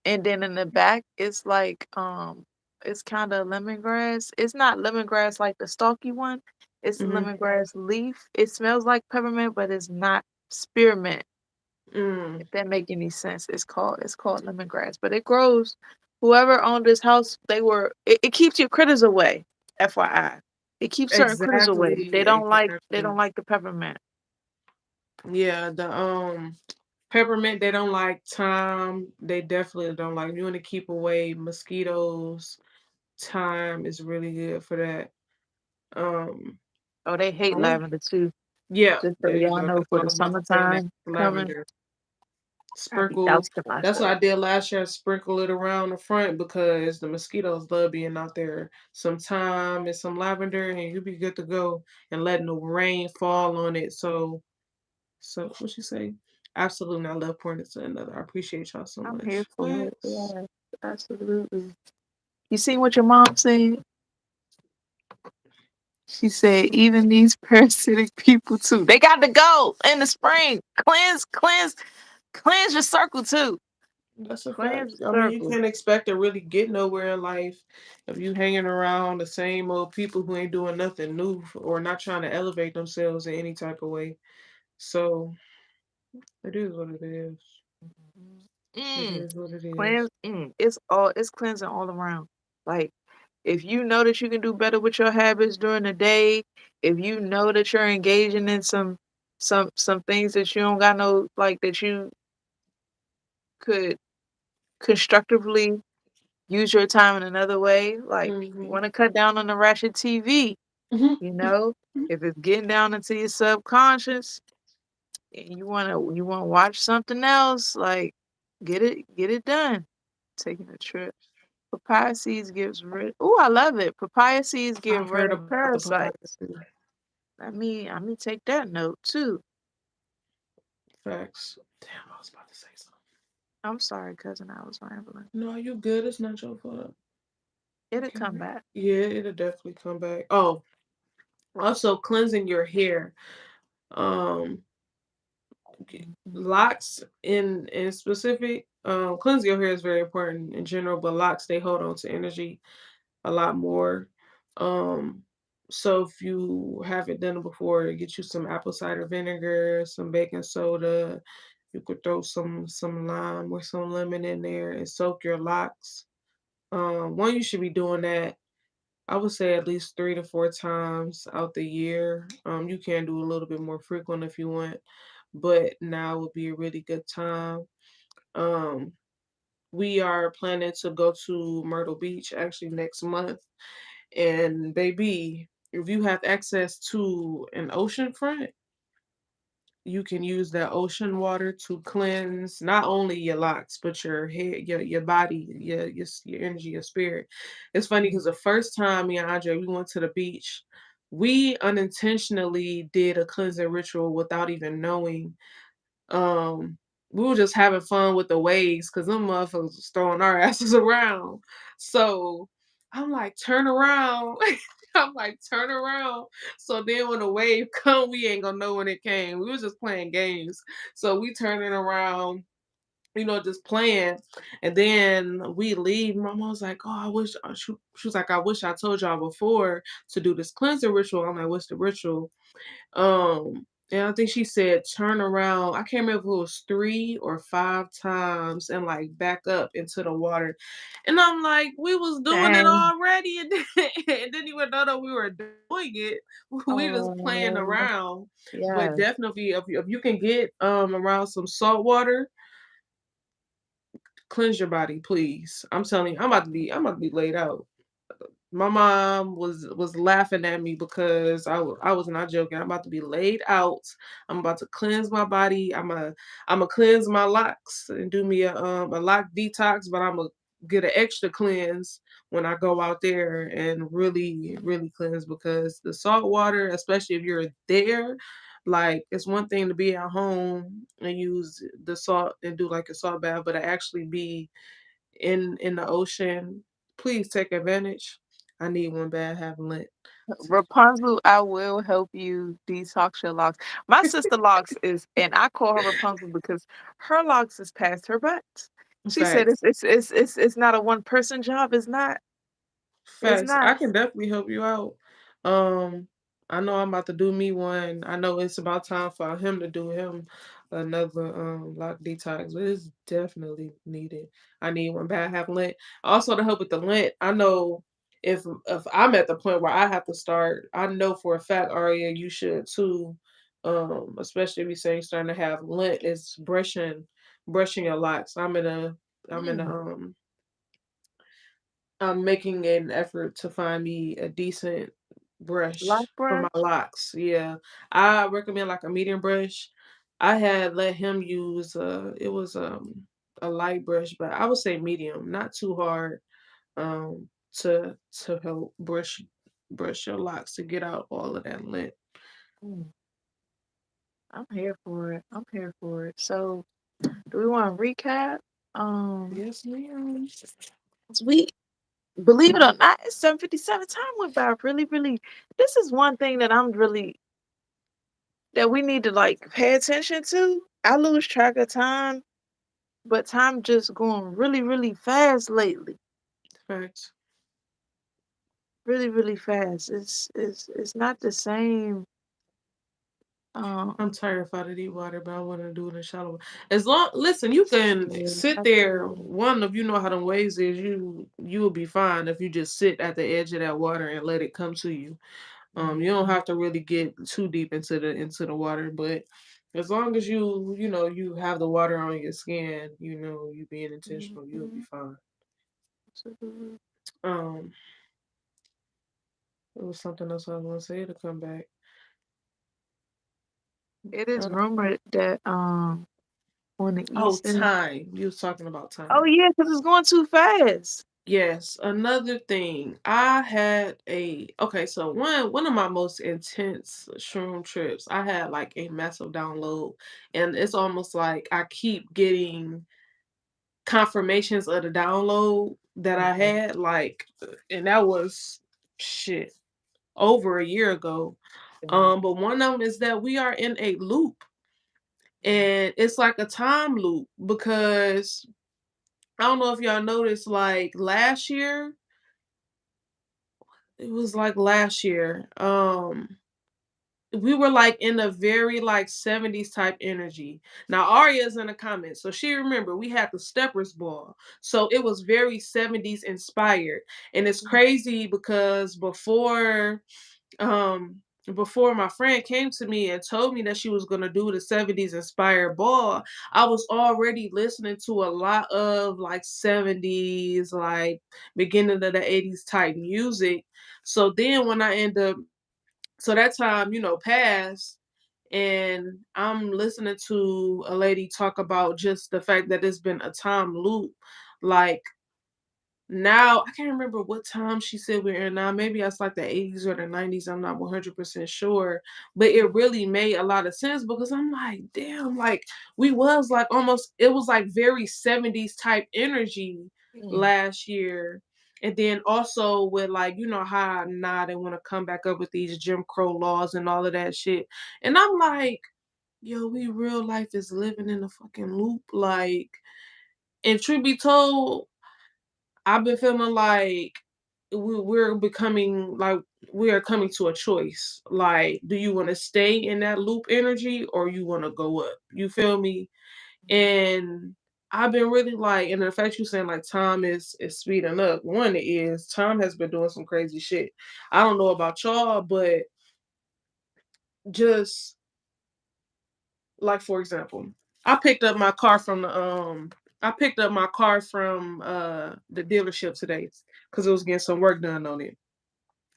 And then in the back, it's kind of lemongrass. It's not lemongrass like the stalky one. It's the Hmm. lemongrass leaf. It smells like peppermint, but it's not spearmint. Mm, If that make any sense. It's called lemongrass, but it grows. Whoever owned this house, it keeps your critters away. FYI, it keeps certain critters away. They exactly, don't like they don't exactly. like the peppermint. Yeah, the peppermint they don't like, thyme they definitely don't like. You want to keep away mosquitoes. Thyme is really good for that. Um, Oh, they I hate want, lavender too. yeah, Just so there you y'all go. know, That's for what I the was about to say next. summertime coming, Lavender. I be Sprinkle. dousing That's what myself. I did last year. Sprinkle it around the front because the mosquitoes love being out there. Some thyme and some lavender, and you'll be good to go. And letting the rain fall on it. So what she say? Absolutely, I love pouring it to another. I appreciate y'all so I'm here much. for it. Yes. Yeah, absolutely. You see what your mom said? She said, even these parasitic people too. They got to go in the spring. Cleanse your circle too. That's a fact. Cleanse I your mean, you circle. can't expect to really get nowhere in life if you hanging around the same old people who ain't doing nothing new or not trying to elevate themselves in any type of way. So it is what it is. It Mm, is what it is. it's cleansing all around. Like, if you know that you can do better with your habits during the day, if you know that you're engaging in some things that you don't got no, like, that you could constructively use your time in another way, like, you Hmm. want to cut down on the ratchet TV, Hmm. you know, if it's getting down into your subconscious and you want to watch something else, like, get it done. Taking a trip. Papaya seeds gives rid. Oh, I love it. Papaya seeds give I've rid heard of about the papaya parasites. too. Let me take that note too. Facts. Damn, I was about to say something. I'm sorry, cousin. I was rambling. No, you good. It's not your fault. It'll Okay. come back. Yeah, it'll definitely come back. Oh, also cleansing your hair. Um, Mhm. locks in specific, cleansing your hair is very important in general, but locks they hold on to energy a lot more. Um, so if you haven't done it before, get you some apple cider vinegar, some baking soda. You could throw some lime or some lemon in there and soak your locks. One you should be doing that. I would say at least 3 to 4 times out the year. You can do a little bit more frequent if you want, but now would be a really good time. Um, we are planning to go to Myrtle Beach actually next month. And baby, if you have access to an ocean front, you can use that ocean water to cleanse not only your locks, but your head, your body, your energy, your spirit. It's funny because the first time me and Andre we went to the beach, we unintentionally did a cleansing ritual without even knowing. um, we were just having fun with the waves because them motherfuckers was throwing our asses around. So I'm like, turn around. I'm like, turn around. So then when the wave come, we ain't gonna know when it came. We was just playing games. So we turning around, just playing. And then we leave. My mom was like, oh, I wish she was like, I wish I told y'all before to do this cleansing ritual. I'm like, what's the ritual? And I think she said turn around. I can't remember if it was 3 or 5 times and like back up into the water. And I'm like, we was doing it Dang. already and didn't even know that we were doing it. We just playing Oh, around. But yes. definitely if you can get around some salt water, cleanse your body, please. I'm telling you, I'm about to be laid out. My mom was laughing at me because I was not joking. I'm about to be laid out. I'm about to cleanse my body. I'm a cleanse my locks and do me a lock detox, but I'm gonna get an extra cleanse when I go out there and really cleanse because the salt water, especially if you're there, like it's one thing to be at home and use the salt and do like a salt bath, but to actually be in the ocean, please take advantage. I need one bad half Lent. Rapunzel, I will help you detox your locks. My sister locks is, and I call her Rapunzel because her locks is past her butt. She said Facts. it's not a one person job. It's not. It's Facts. I not. can definitely help you out. Um, I know I'm about to do me one. I know it's about time for him to do him another lock detox, but it's definitely needed. I need one bad half lint. Also to help with the lint, I know if I'm at the point where I have to start, I know for a fact, Aria, you should too. Especially if you say you're starting to have lint, it's brushing your locks. I'm in a Mm, I'm making an effort to find me a decent lock brush for my brush? locks. Yeah. I recommend like a medium brush. I had let him use it was a light brush, but I would say medium, not too hard to help brush your locks to get out all of that lint. Mm, I'm here for it. I'm here for it. So, do we want to recap? Um, Yes, ma'am. we believe it or not, it's 7:57. Time went by really, really. This is one thing that I'm really that we need to like pay attention to. I lose track of time, but time just going really, really fast lately. Facts. Really, really fast. It's not the same. I'm Um, tired if I did eat water, but I want to do it in shallow. As long, listen, you can yeah, sit there. absolutely. One of you know how them ways is. You will be fine if you just sit at the edge of that water and let it come to you. You don't Mhm, have to really get too deep into the water, but as long as you know you have the water on your skin, you know you being intentional, you'll be mhm, fine. absolutely. Um, it was something else I was gonna say to come back. It is Uh, rumored that on the oh, eastern. time. You was talking about Oh time. yeah, because it's going too fast. Yes, another thing. I had a okay, so one of my most intense shroom trips, I had like a massive download, and it's almost like I keep getting confirmations of the download that I Mhm, had, like, and that was shit over a year ago. mhm, But one of them is that we are in a loop, mhm, and it's like a time loop because I don't know if y'all noticed, like last year it was like last year. We were like in a very like 70s type energy. Now Arya's in the comments, so she remember we had the steppers ball. So it was very 70s inspired. And it's mhm, crazy because um before my friend came to me and told me that she was going to do the 70s inspired ball, I was already listening to a lot of like 70s, like beginning of the 80s type music. So then when I end up so that time, passed, and I'm listening to a lady talk about just the fact that it's been a time loop. Like now, I can't remember what time she said we're in now. Maybe it's like the 80s or the 90s. I'm not 100% sure. But it really made a lot of sense because I'm like, damn, like we was like almost, it was like very 70s type energy mhm, last year. And then also with like, how now they want to come back up with these Jim Crow laws and all of that shit. And I'm like, yo, we real life is living in a fucking loop. Like, and truth be told, I've been feeling like we're becoming like we are coming to a choice. Like, do you want to stay in that loop energy or you want to go up? You feel me? And I've been really like, and the fact you saying like time is speeding up. One, it is time has been doing some crazy shit. I don't know about y'all, but just like for example, I picked up my car from the I picked up my car from the dealership today because it was getting some work done on it.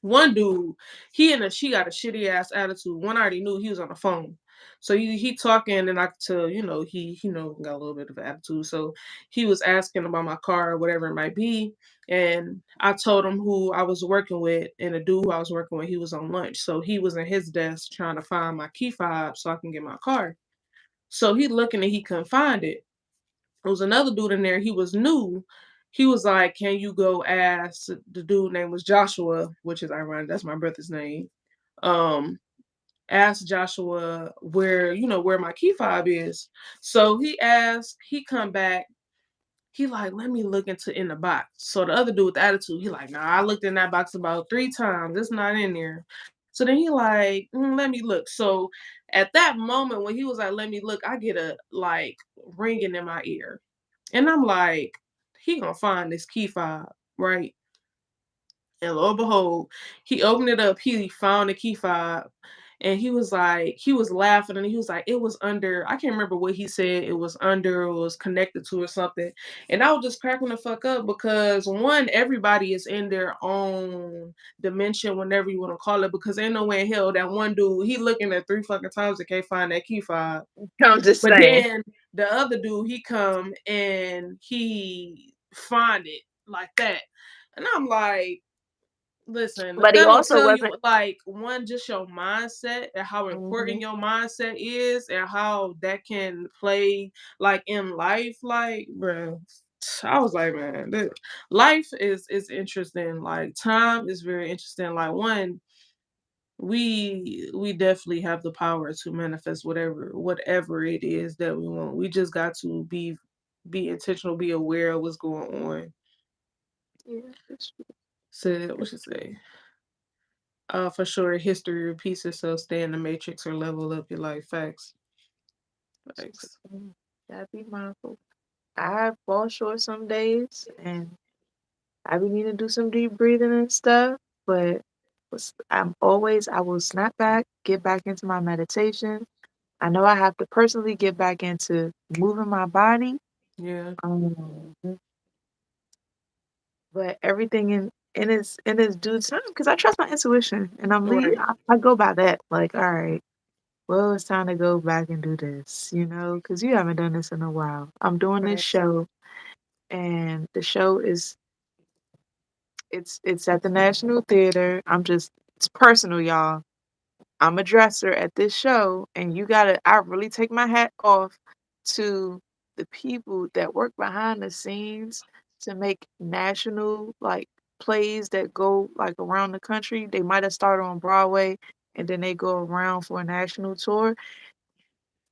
One dude, she got a shitty ass attitude. One I already knew he was on the phone. So he talking and I could tell, he got a little bit of an attitude. So he was asking about my car or whatever it might be. And I told him who I was working with, and the dude who I was working with, he was on lunch. So he was in his desk trying to find my key fob so I can get my car. So he looking and he couldn't find it. There was another dude in there, he was new. He was like, "Can you go ask," the dude name was Joshua, which is ironic, that's my brother's name. Um, ask Joshua where my key fob is. So he asked, he come back, he like, let me look into in the box. So the other dude with the attitude, he like, nah, I looked in that box about 3 times. It's not in there. So then he like, let me look. So at that moment when he was like, let me look, I get a like ringing in my ear. And I'm like, he gonna find this key fob, right? And lo and behold, he opened it up, he found the key fob, and he was like, he was laughing and he was like, it was under, I can't remember what he said, it was under, it was connected to or something. And I was just cracking the fuck up because one, everybody is in their own dimension, whenever you want to call it, because ain't no way in hell that one dude, he looking at three fucking times and can't find that key fob. I'm just But saying. then the other dude, he come and he find it like that. And I'm like, listen, But he that don't also tell you wasn't. like one, just your mindset and how important Mhm. your mindset is and how that can play like in life. Like, bro, I was like, man, life is interesting. Like, time is very interesting. Like, one, we definitely have the power to manifest whatever it is that we want. We just got to be intentional, be aware of what's going on. Yeah, it's true. So what It's should true. say? For sure, history repeats itself. Stay in the matrix or level up your life. Facts. But, Facts. gotta be mindful. I fall short some days, and I be needing to do some deep breathing and stuff. But I will snap back, get back into my meditation. I know I have to personally get back into moving my body. Yeah. Um, but everything in its due time because I trust my intuition and Right. I go by that. Like, all right, well, it's time to go back and do this, because you haven't done this in a while. I'm doing this Facts. show, and the show is it's at the National Theater. It's personal, y'all. I'm a dresser at this show, and I really take my hat off to the people that work behind the scenes to make national like plays that go like around the country. They might have started on Broadway and then they go around for a national tour.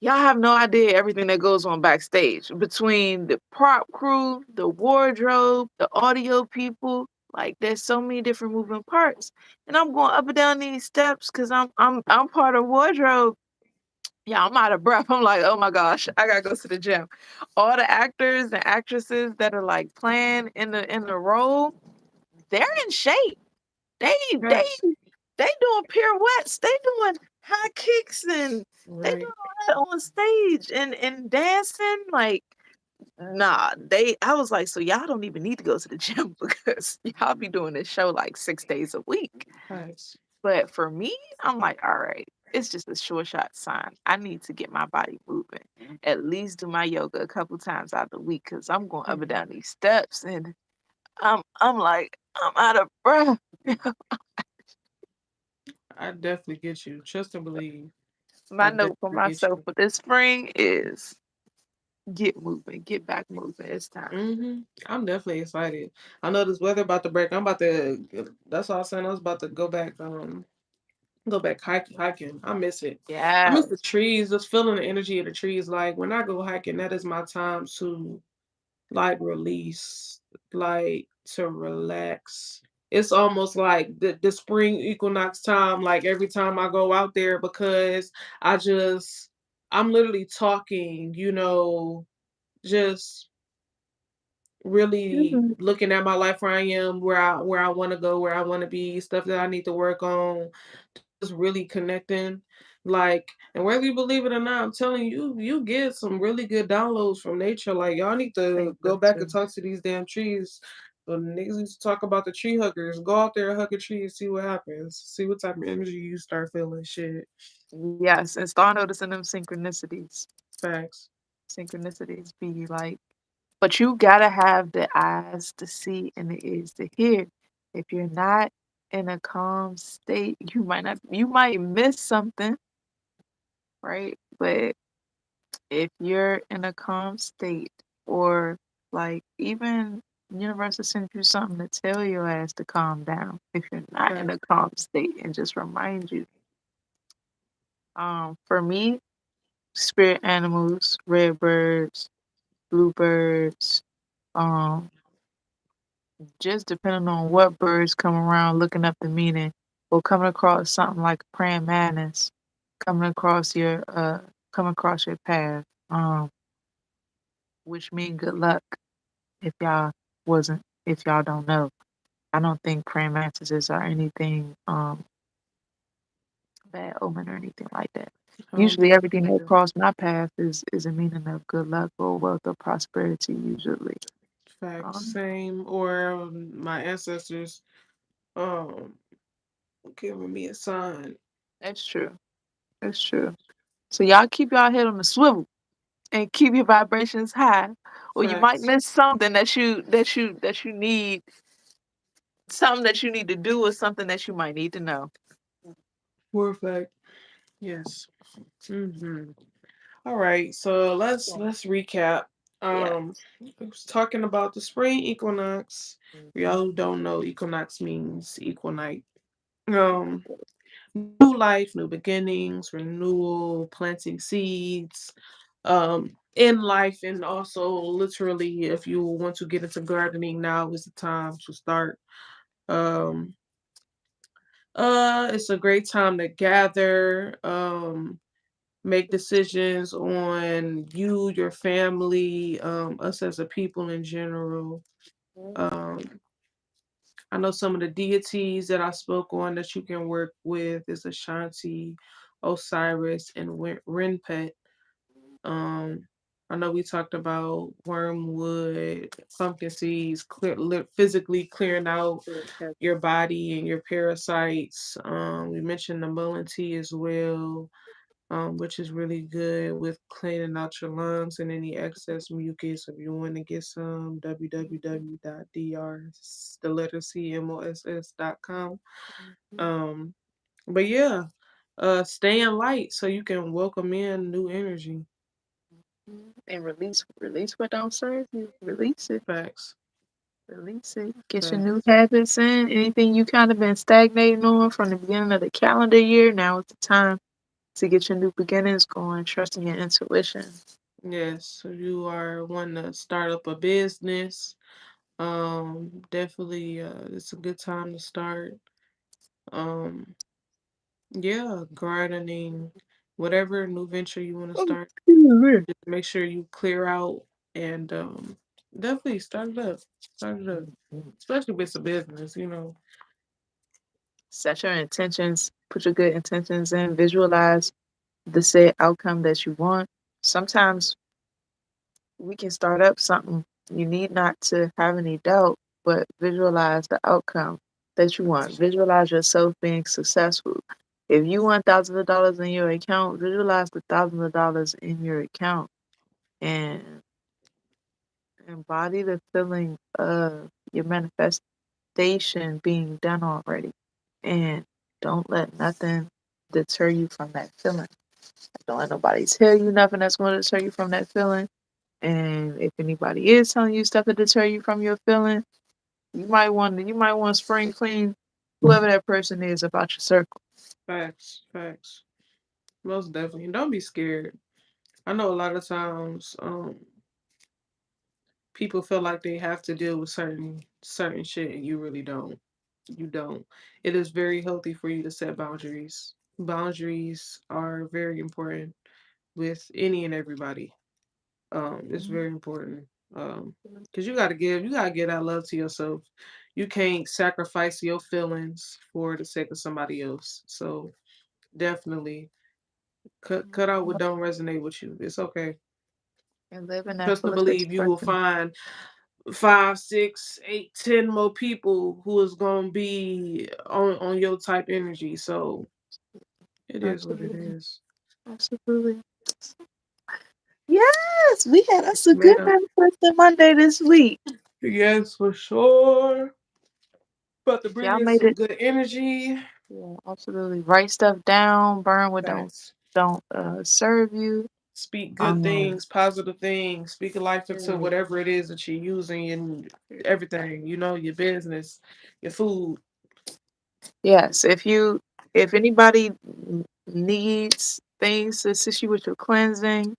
Y'all have no idea everything that goes on backstage between the prop crew, the wardrobe, the audio people. Like there's so many different moving parts. And I'm going up and down these steps because I'm part of wardrobe. Yeah, I'm out of breath. I'm like, oh my gosh, I gotta go to the gym. All the actors and actresses that are like playing in the role, they're in shape. They they Facts. they doing pirouettes. They doing high kicks and they Right. doing all that on stage and dancing. Like, nah, I was like, so y'all don't even need to go to the gym because y'all be doing this show like 6 days a week. Facts. But for me, I'm like, all right, it's just a short shot sign. I need to get my body moving. At least do my yoga a couple times out the week because I'm going up and down these steps and I'm like, I'm out of breath. I definitely get you. Trust and believe. My I note for definitely get myself you. for this spring is get moving, get back moving. It's time. I'm definitely excited. I know this weather about to break. I'm about to. That's all I'm saying. I was about to go back. Go back hiking. I miss it. I miss the Yes. trees. Just feeling the energy of the trees. Like when I go hiking, that is my time to like release, like to relax. It's almost like the spring equinox time, like every time I go out there because I just I'm literally talking, just really Mhm. looking at my life where I am, where I want to go, where I want to be, stuff that I need to work on, just really connecting. Like, and whether you believe it or not, I'm telling you, you get some really good downloads from nature. Like, y'all need I to think go so back and too. talk to these damn trees. The niggas used to talk about the tree huggers. Go out there and hug a tree and see what happens. See what type of energy you start feeling. Shit. Yes, and start noticing them synchronicities. Facts. Synchronicities be like, but you gotta have the eyes to see and the ears to hear. If you're not in a calm state, you might miss something, right? But if you're in a calm state or like even universe will send you something to tell your ass to calm down if you're not in a Facts. calm state and just remind you. For me, spirit animals, red birds, bluebirds, um, just depending on what birds come around looking up the meaning. or coming across something like praying madness, coming across your coming across your path, which mean good luck if y'all wasn't if y'all don't know. I don't think praying mantises are anything bad omen or anything like that. I don't Usually think everything so that either. crossed my path is a meaning of good luck or wealth or prosperity usually. Facts, Um, same. Or my ancestors um giving me a sign. that's true. That's true. So y'all keep y'all head on the swivel and keep your vibrations high, or you might Facts. miss something that you need, something that you need to do, or something that you might need to know. For a fact. Yes. All right. So let's recap. Yeah. I was talking about the spring equinox. For Mhm. y'all who don't know, equinox means equal night. Um, New life, new beginnings, renewal, planting seeds, in life, and also literally, if you want to get into gardening, now is the time to start. Um, it's a great time to gather, make decisions on you, your family, us as a people in general. Um, I know some of the deities that I spoke on that you can work with is Ashanti, Osiris, and Renpet. Um, I know we talked about wormwood, pumpkin seeds, physically clearing out your body and your parasites. We mentioned the mullein tea as well, which is really good with cleaning out your lungs and any excess mucus. If you want to get some, www.dr, the letter CMOSS.com. Um, but yeah, stay in light so you can welcome in new energy. And release what don't serve you. Release it. Facts. Release it. Get your new Facts. habits in. Anything you kind of been stagnating on from the beginning of the calendar year, now is the time to get your new beginnings going, trusting your intuition. Yes, so you are wanting to start up a business. Definitely, it's a good time to start. Um, yeah, gardening, whatever new venture you want to Oh, start, excuse me. just make sure you clear out and definitely start it up. Start it up, especially if it's a business. Set your intentions, put your good intentions in, visualize the said outcome that you want. Sometimes we can start up something. You need not to have any doubt, but visualize the outcome that you want. Visualize yourself being successful. If you want thousands of dollars in your account, visualize the thousands of dollars in your account and embody the feeling of your manifestation being done already. And don't let nothing deter you from that feeling. Don't let nobody tell you nothing that's going to deter you from that feeling. And if anybody is telling you stuff to deter you from your feeling, you might want to spring clean whoever that person is about your circle. Facts, facts, most definitely. And don't be scared. I know a lot of times, people feel like they have to deal with certain shit, and you really don't. You don't. It is very healthy for you to set boundaries. Boundaries are very important with any and everybody. It's very important. Because you gotta give that love to yourself. You can't sacrifice your feelings for the sake of somebody else. So definitely cut out what don't resonate with you. It's okay. And live in that Trust and fullest believe you will expression. find five, six, eight, 10 more people who is gonna be on your type energy. So it is what it Absolutely. is. Absolutely. Yes, we had Yes, us a good ma'am. manifesting Monday this week. Yes, for sure. About to bring Y'all in made some it. good energy. Yeah, absolutely. Write stuff down, burn what Facts. don't serve you. Speak good Um things, positive things. Speak life into Period. whatever it is that you're using in everything. Your business, your food. Yes, if anybody needs things to assist you with your cleansing,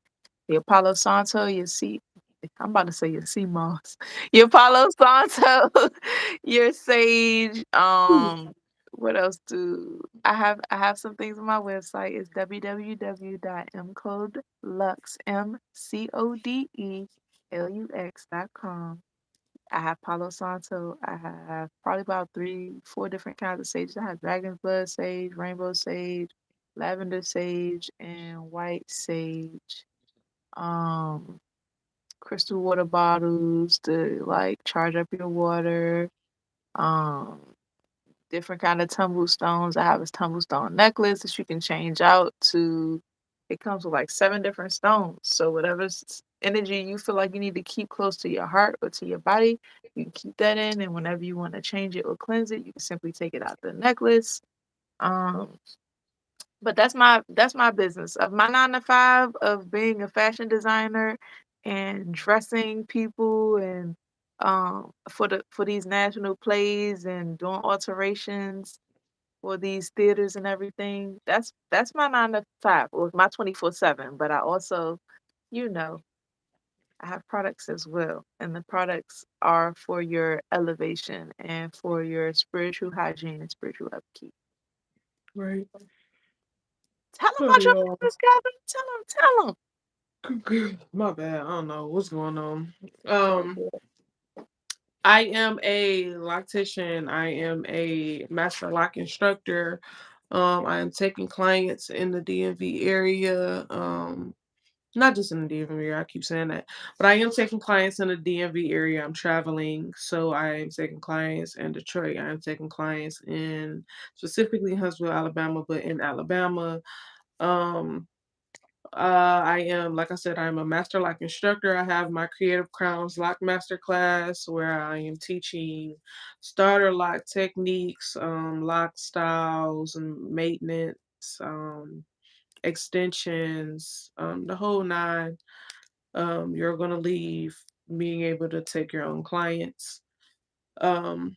your Palo Santo, your sea I'm about to say your sea moss, your Palo Santo, your sage, What else do I have some things on my website. It's www.mcodelux.com. I have Palo Santo. I have probably about 3, 4 different kinds of sages. I have dragon's blood sage, rainbow sage, lavender sage, and white sage. Um, Crystal water bottles to like charge up your water. Um, Different kind of tumble stones. I have a tumble stone necklace that you can change out to. It comes with like 7 different stones. So whatever energy you feel like you need to keep close to your heart or to your body, you can keep that in. And whenever you want to change it or cleanse it, you can simply take it out the necklace. Um, but that's my business of my 9 to 5 of being a fashion designer and dressing people and for these national plays and doing alterations for these theaters and everything. That's my 9 to 5 or my 24/7. But I also, you know, I have products as well, and the products are for your elevation and for your spiritual hygiene and spiritual upkeep. Right. Tell them Oh about your yeah. business, Gavin. Tell them. My bad. I don't know what's going on. It's all Um, good. I am a loctician. I am a master lock instructor. I am taking clients in the DMV area. Not just in the DMV area, I keep saying that, but I am taking clients in the DMV area. I'm traveling, so I am taking clients in Detroit. I am taking clients in specifically Huntsville, Alabama, but in Alabama. Um, I am, like I said, I'm a master lock instructor. I have my Creative Crowns Lock Master class where I am teaching starter lock techniques, lock styles, and maintenance, extensions, the whole nine. You're going to leave being able to take your own clients. Um,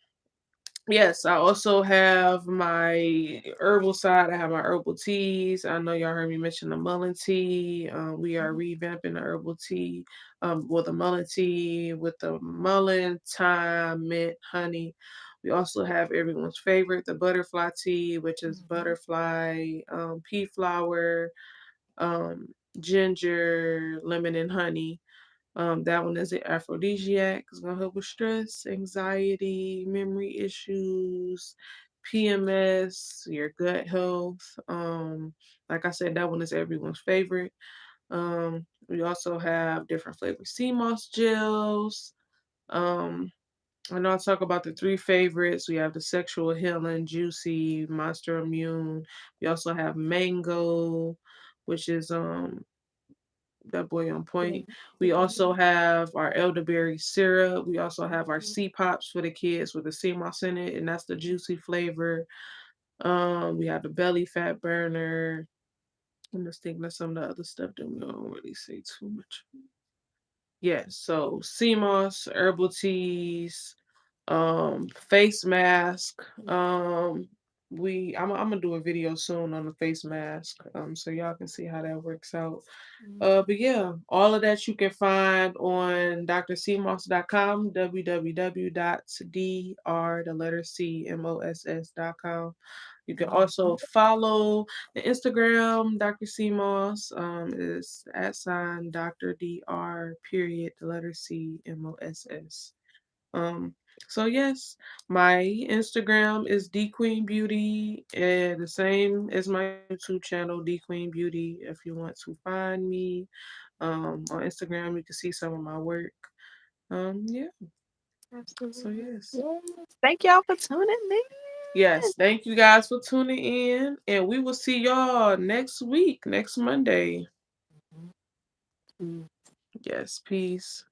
Yes, I also have my herbal side. I have my herbal teas. I know y'all heard me mention the mullein tea. We are Mhm. revamping the herbal tea, with the mullein tea with the mullein, thyme, mint, honey. We also have everyone's favorite, the butterfly tea, which is Mhm. butterfly, pea flower, um, ginger, lemon, and honey. That one is an aphrodisiac. It's gonna help with stress, anxiety, memory issues, PMS, your gut health. Like I said, that one is everyone's favorite. We also have different flavored sea moss gels. Um, I know I talk about the 3 favorites. We have the sexual healing, juicy, monster immune. We also have mango, which is that boy on Yeah. point. We Mhm. also have our elderberry syrup. We also have our sea pops for the kids with the sea moss in it, and that's the juicy flavor. We have the belly fat burner. I'm just thinking of some of the other stuff that we don't really say too much. Yes, so sea moss, herbal teas, face mask. I'm gonna do a video soon on the face mask, so y'all can see how that works out. Mhm. But yeah, all of that you can find on drcmoss.com, www.dr, the letter C, moss.com. You can also Mhm. follow the Instagram, Dr. CMOS, is at sign Dr. Dr. period, the letter C, moss. Um, so yes, my Instagram is D Queen Beauty, and the same as my YouTube channel, D Queen Beauty. If you want to find me, on Instagram, you can see some of my work. Yeah. So Absolutely. yes, Yes. Thank y'all for tuning in. yes. Thank you guys for tuning in, and we will see y'all next week, next Monday. Mhm. Yes, peace.